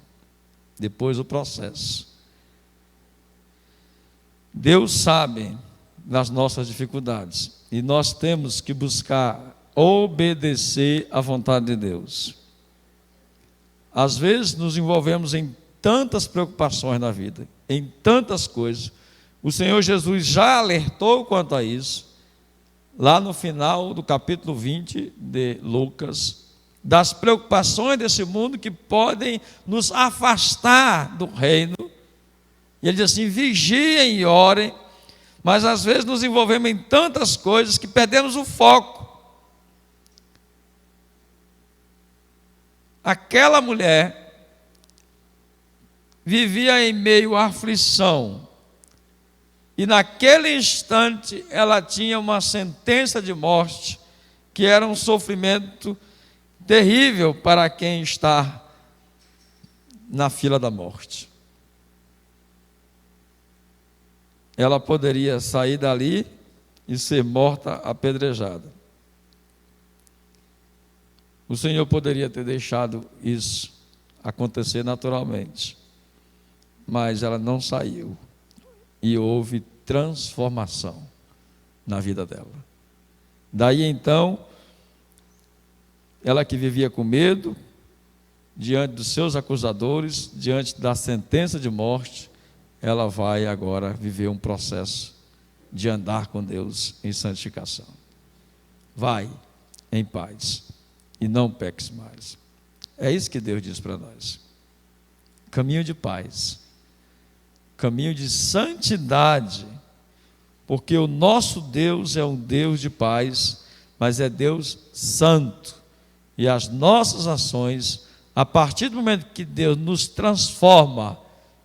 Speaker 4: Depois o processo. Deus sabe das nossas dificuldades e nós temos que buscar obedecer à vontade de Deus. Às vezes nos envolvemos em tantas preocupações na vida, em tantas coisas. O Senhor Jesus já alertou quanto a isso, lá no final do capítulo 20 de Lucas, das preocupações desse mundo que podem nos afastar do reino. E ele diz assim: vigiem e orem, mas às vezes nos envolvemos em tantas coisas que perdemos o foco. Aquela mulher vivia em meio à aflição, e naquele instante ela tinha uma sentença de morte, que era um sofrimento terrível para quem está na fila da morte. Ela poderia sair dali e ser morta apedrejada. O Senhor poderia ter deixado isso acontecer naturalmente, mas ela não saiu, e houve transformação na vida dela. Daí então, ela que vivia com medo, diante dos seus acusadores, diante da sentença de morte, ela vai agora viver um processo de andar com Deus em santificação. Vai em paz e não peques mais. É isso que Deus diz para nós. Caminho de paz, caminho de santidade, porque o nosso Deus é um Deus de paz, mas é Deus santo. E as nossas ações, a partir do momento que Deus nos transforma,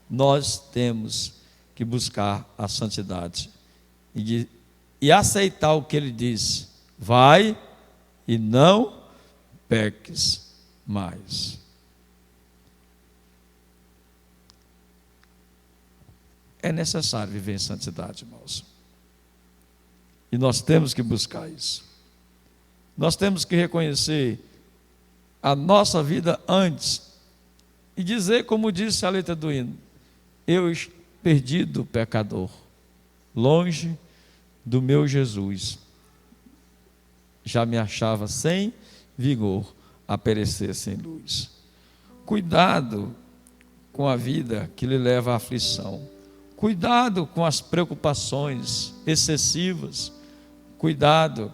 Speaker 4: nós temos que buscar a santidade e aceitar o que Ele diz: vai e não peques mais. É necessário viver em santidade, irmãos. E nós temos que buscar isso. Nós temos que reconhecer a nossa vida antes e dizer, como disse a letra do hino: eu perdido pecador, longe do meu Jesus, já me achava sem vigor a perecer sem luz. Cuidado com a vida que lhe leva à aflição. Cuidado com as preocupações excessivas. Cuidado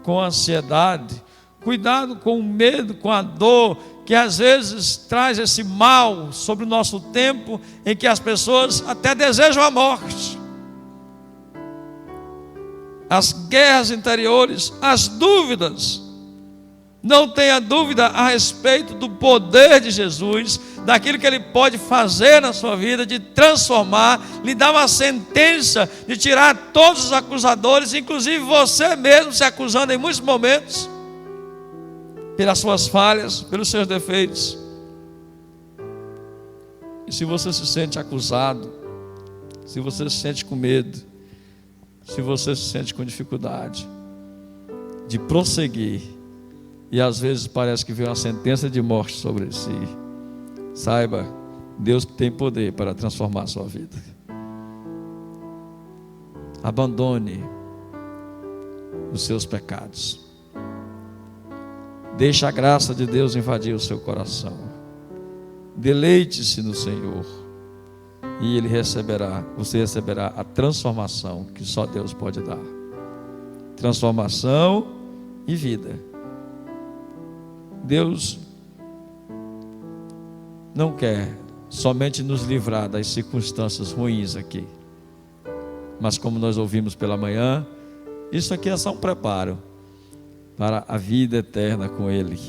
Speaker 4: com a ansiedade. Cuidado com o medo, com a dor, que às vezes traz esse mal sobre o nosso tempo, em que as pessoas até desejam a morte. As guerras interiores, as dúvidas. Não tenha dúvida a respeito do poder de Jesus, daquilo que Ele pode fazer na sua vida, de transformar, lhe dar uma sentença, de tirar todos os acusadores, inclusive você mesmo se acusando em muitos momentos, pelas suas falhas, pelos seus defeitos. E se você se sente acusado, se você se sente com medo, se você se sente com dificuldade de prosseguir, e às vezes parece que vem uma sentença de morte sobre si, saiba, Deus tem poder para transformar a sua vida. Abandone os seus pecados. Deixe a graça de Deus invadir o seu coração. Deleite-se no Senhor, e você receberá a transformação que só Deus pode dar. Transformação e vida. Deus não quer somente nos livrar das circunstâncias ruins aqui, mas como nós ouvimos pela manhã, isso aqui é só um preparo para a vida eterna com Ele.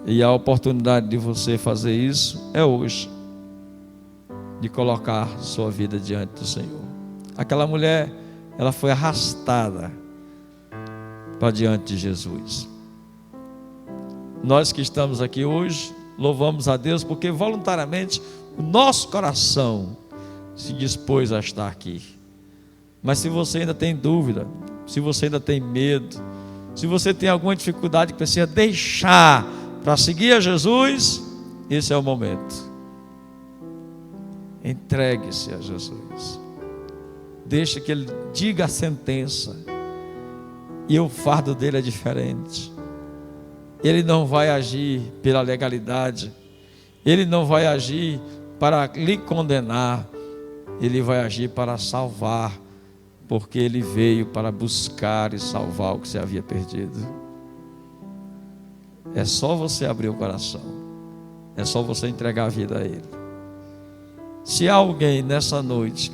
Speaker 4: E a oportunidade de você fazer isso é hoje, de colocar sua vida diante do Senhor. Aquela mulher, ela foi arrastada para diante de Jesus. Nós que estamos aqui hoje, louvamos a Deus porque voluntariamente o nosso coração se dispôs a estar aqui. Mas se você ainda tem dúvida, se você ainda tem medo, se você tem alguma dificuldade que precisa deixar para seguir a Jesus, esse é o momento. Entregue-se a Jesus. Deixa que Ele diga a sentença. e o fardo dele é diferente. Ele não vai agir pela legalidade, ele não vai agir para lhe condenar, ele vai agir para salvar, porque ele veio para buscar e salvar o que se havia perdido. É só você abrir o coração, é só você entregar a vida a ele. Se há alguém nessa noite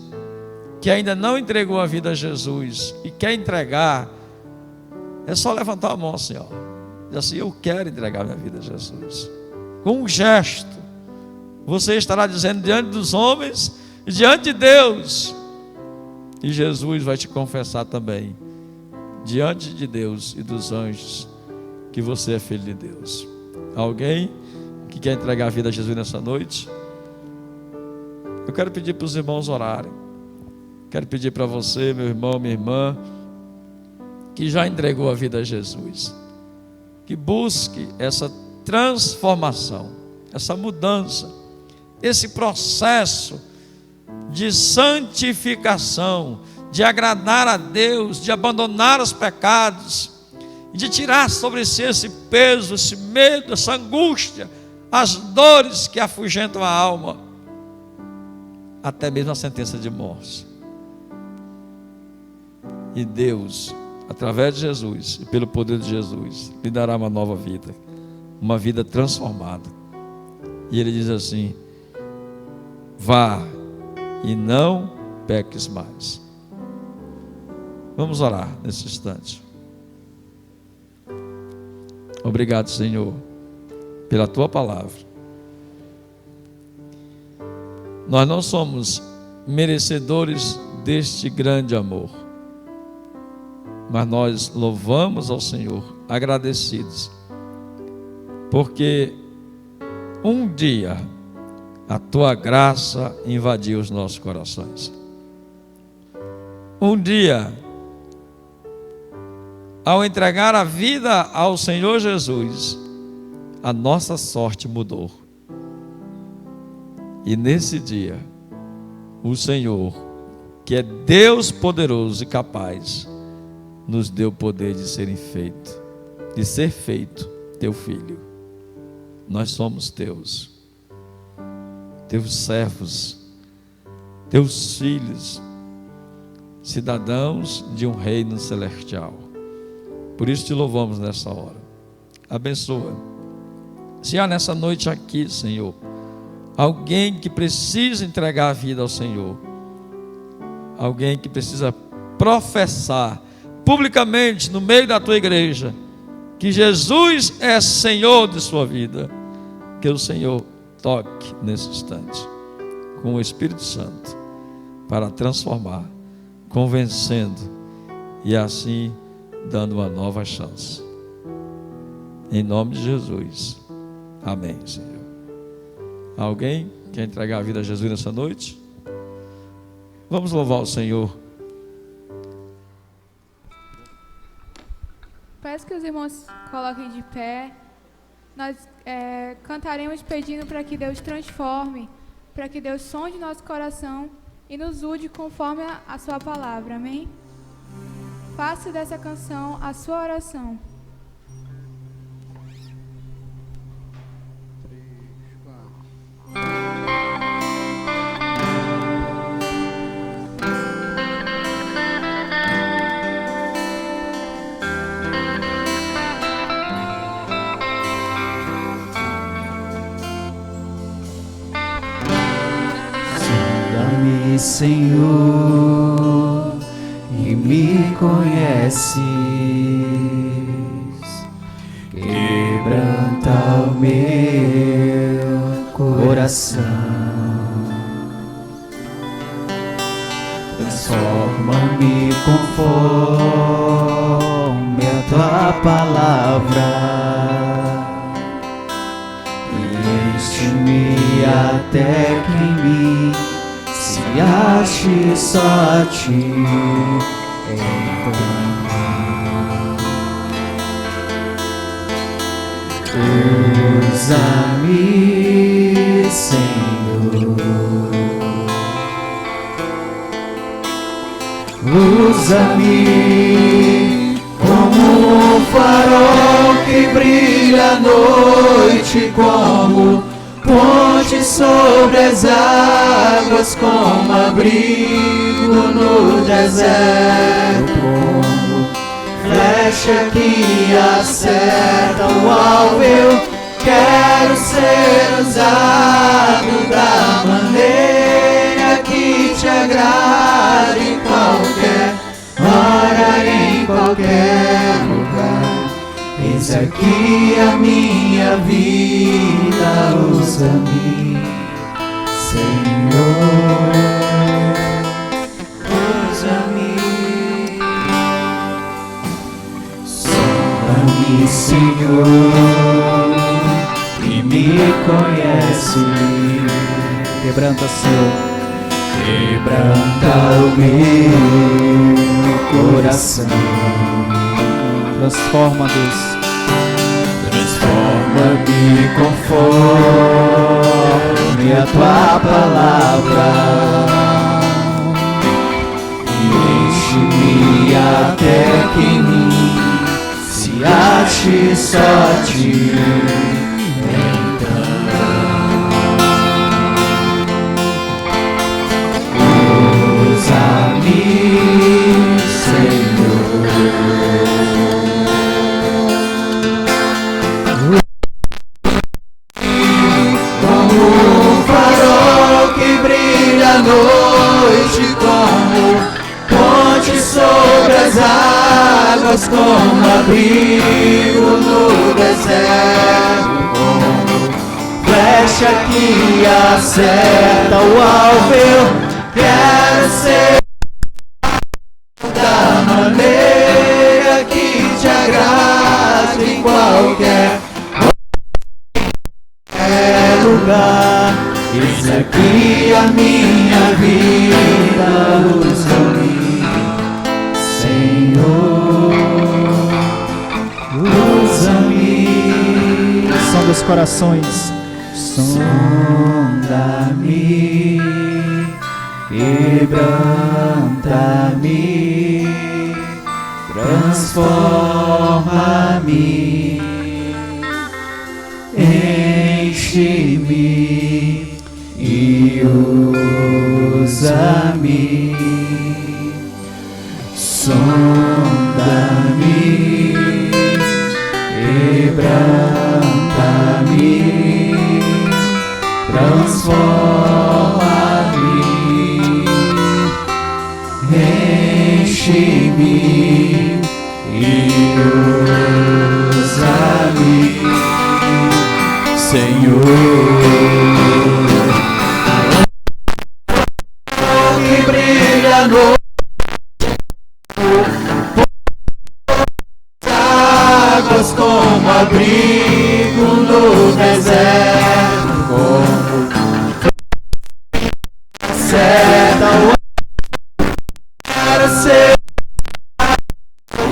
Speaker 4: que ainda não entregou a vida a Jesus e quer entregar, é só levantar a mão assim, ó. Diz assim: eu quero entregar minha vida a Jesus. Com um gesto, você estará dizendo diante dos homens e diante de Deus, e Jesus vai te confessar também diante de Deus e dos anjos que você é filho de Deus. Alguém que quer entregar a vida a Jesus nessa noite? Eu quero pedir para os irmãos orarem. Quero pedir para você, meu irmão, minha irmã, que já entregou a vida a Jesus, que busque essa transformação, essa mudança, esse processo de santificação, de agradar a Deus, de abandonar os pecados, de tirar sobre si esse peso, esse medo, essa angústia, as dores que afugentam a alma, até mesmo a sentença de morte. E Deus, através de Jesus e pelo poder de Jesus, lhe dará uma nova vida, uma vida transformada. E ele diz assim: vá e não peques mais. Vamos orar nesse instante. Obrigado, Senhor, pela tua palavra. Nós não somos merecedores deste grande amor, mas nós louvamos ao Senhor, agradecidos, porque um dia a tua graça invadiu os nossos corações. Um dia, ao entregar a vida ao Senhor Jesus, a nossa sorte mudou. E nesse dia, o Senhor, que é Deus poderoso e capaz, nos deu o poder de ser feito teu filho. Nós somos teus servos, teus filhos, cidadãos de um reino celestial. Por isso te louvamos nessa hora. Abençoa. Se há nessa noite aqui, Senhor, alguém que precisa entregar a vida ao Senhor, alguém que precisa professar publicamente no meio da tua igreja que Jesus é Senhor de sua vida, que o Senhor toque nesse instante com o Espírito Santo para transformar, convencendo e assim dando uma nova chance. Em nome de Jesus. Amém, Senhor. Alguém quer entregar a vida a Jesus nessa noite? Vamos louvar o Senhor.
Speaker 1: Peço que os irmãos coloquem de pé. Nós cantaremos pedindo para que Deus transforme, para que Deus sonde nosso coração e nos use conforme a sua palavra. Amém? Faça dessa canção a sua oração.
Speaker 2: Senhor, e me conheces, quebranta o meu coração, transforma-me conforme a tua palavra e enche-me até que em mim se ache só a ti. Usa-me, Senhor, usa-me como um farol que brilha à noite, como ponte sobre as águas, como abrigo no deserto, como flecha que acerta o alvo. Eu quero ser usado da maneira que te agrade, em qualquer hora, em qualquer lugar. Eis aqui a minha vida, usa-me, Senhor, usa-me. Sonda-me, Senhor, e me conhece.
Speaker 5: Quebranta, Senhor.
Speaker 2: Quebranta o meu coração.
Speaker 5: Transforma, Deus.
Speaker 2: Transforma-me conforme a tua palavra, e enche-me até que em mim se ache só ti. Usa-me, Senhor, como um farol que brilha à noite, como ponte sobre as águas, como abrigo no deserto, como flecha que acerta o alvo. Eu quero ser da maneira que te agrade, em qualquer lugar. Eis aqui a minha vida, usa-me, Senhor, usa-me.
Speaker 5: Som dos corações.
Speaker 2: Sonda-me, quebranta-me, transforma-me, enche-me e usa-me. Sonda-me, quebranta-me, transforma-me, enche-me e usa-me, Senhor. Que brilha no águas, como abrigo no deserto, como certa o quero ser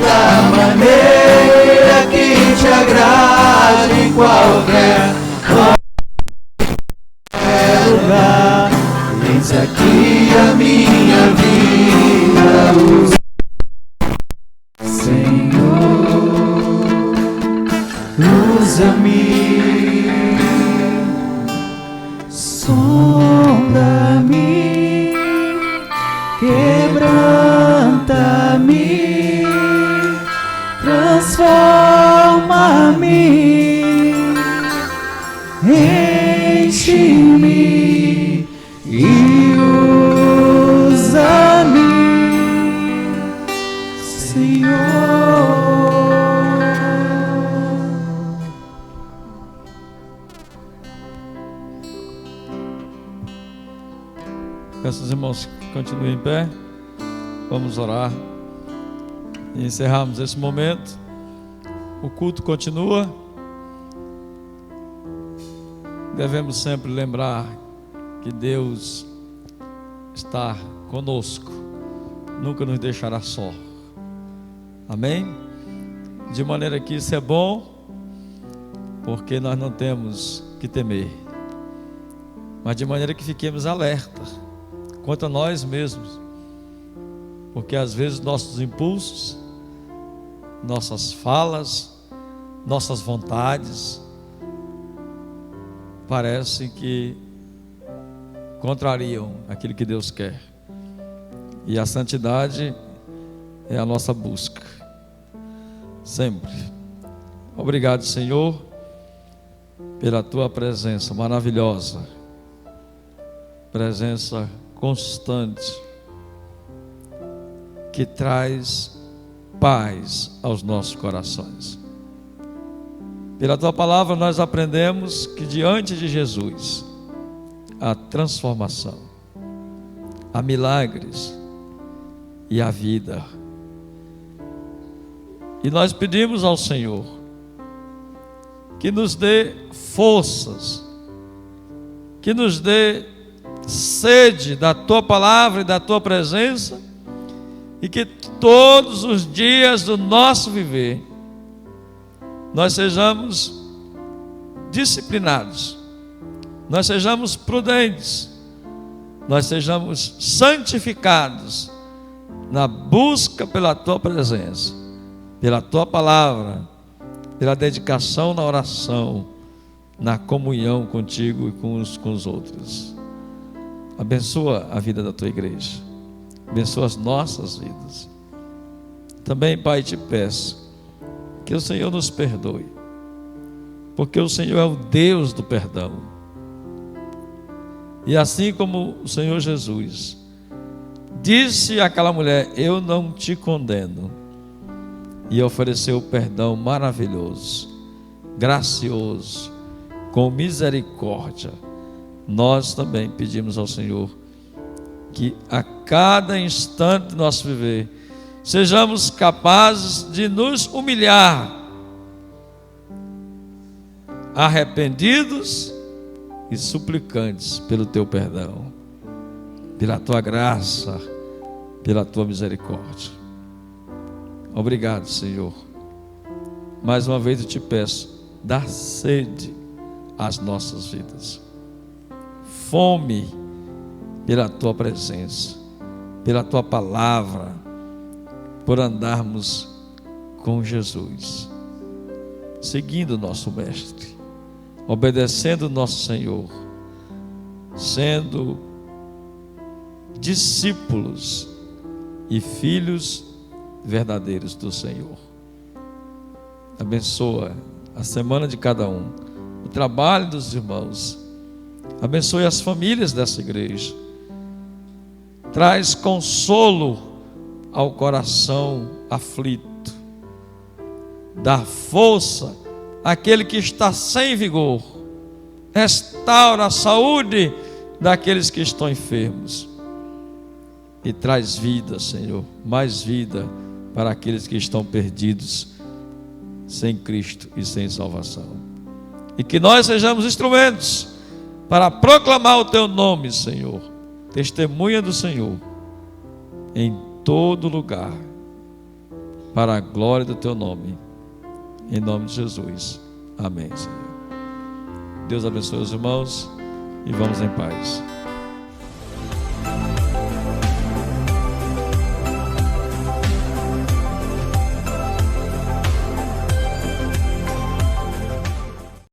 Speaker 2: da maneira que te agrade, em qualquer lugar. Eis aqui a minha vida, Senhor, usa-me. Sonda-me, quebranta-me, transforma-me, enche-me e usa-me, Senhor.
Speaker 4: Peço aos irmãos que continuem em pé. Vamos orar e encerrarmos esse momento. O culto continua. Devemos sempre lembrar que Deus está conosco, nunca nos deixará só. Amém? De maneira que isso é bom, porque nós não temos que temer, mas de maneira que fiquemos alertas quanto a nós mesmos, porque às vezes nossos impulsos nossas falas, nossas vontades, parece que contrariam aquilo que Deus quer. E a santidade é a nossa busca, sempre. Obrigado, Senhor, pela Tua presença maravilhosa, presença constante, que traz paz aos nossos corações. Pela Tua palavra nós aprendemos que diante de Jesus há transformação, há milagres e há vida. E nós pedimos ao Senhor que nos dê forças, que nos dê sede da Tua palavra e da Tua presença, e que todos os dias do nosso viver nós sejamos disciplinados, nós sejamos prudentes, nós sejamos santificados na busca pela Tua presença, pela Tua palavra, pela dedicação na oração, na comunhão contigo e com os outros. Abençoa a vida da Tua igreja, abençoa as nossas vidas. Também, Pai, te peço que o Senhor nos perdoe, porque o Senhor é o Deus do perdão. E assim como o Senhor Jesus disse àquela mulher: eu não te condeno, e ofereceu o perdão maravilhoso, gracioso, com misericórdia, nós também pedimos ao Senhor que a cada instante do nosso viver sejamos capazes de nos humilhar, arrependidos e suplicantes pelo Teu perdão, pela Tua graça, pela Tua misericórdia. Obrigado, Senhor. Mais uma vez eu te peço, dá sede às nossas vidas, fome pela Tua presença, pela Tua palavra, por andarmos com Jesus, seguindo o nosso Mestre, obedecendo o nosso Senhor, sendo discípulos e filhos verdadeiros do Senhor. Abençoa a semana de cada um, o trabalho dos irmãos, abençoe as famílias dessa igreja, traz consolo ao coração aflito, dá força àquele que está sem vigor, restaura a saúde daqueles que estão enfermos e traz vida, Senhor, mais vida para aqueles que estão perdidos sem Cristo e sem salvação, e que nós sejamos instrumentos para proclamar o Teu nome, Senhor, testemunha do Senhor em todo lugar, para a glória do Teu nome, em nome de Jesus, amém, Senhor. Deus abençoe os irmãos e vamos em paz.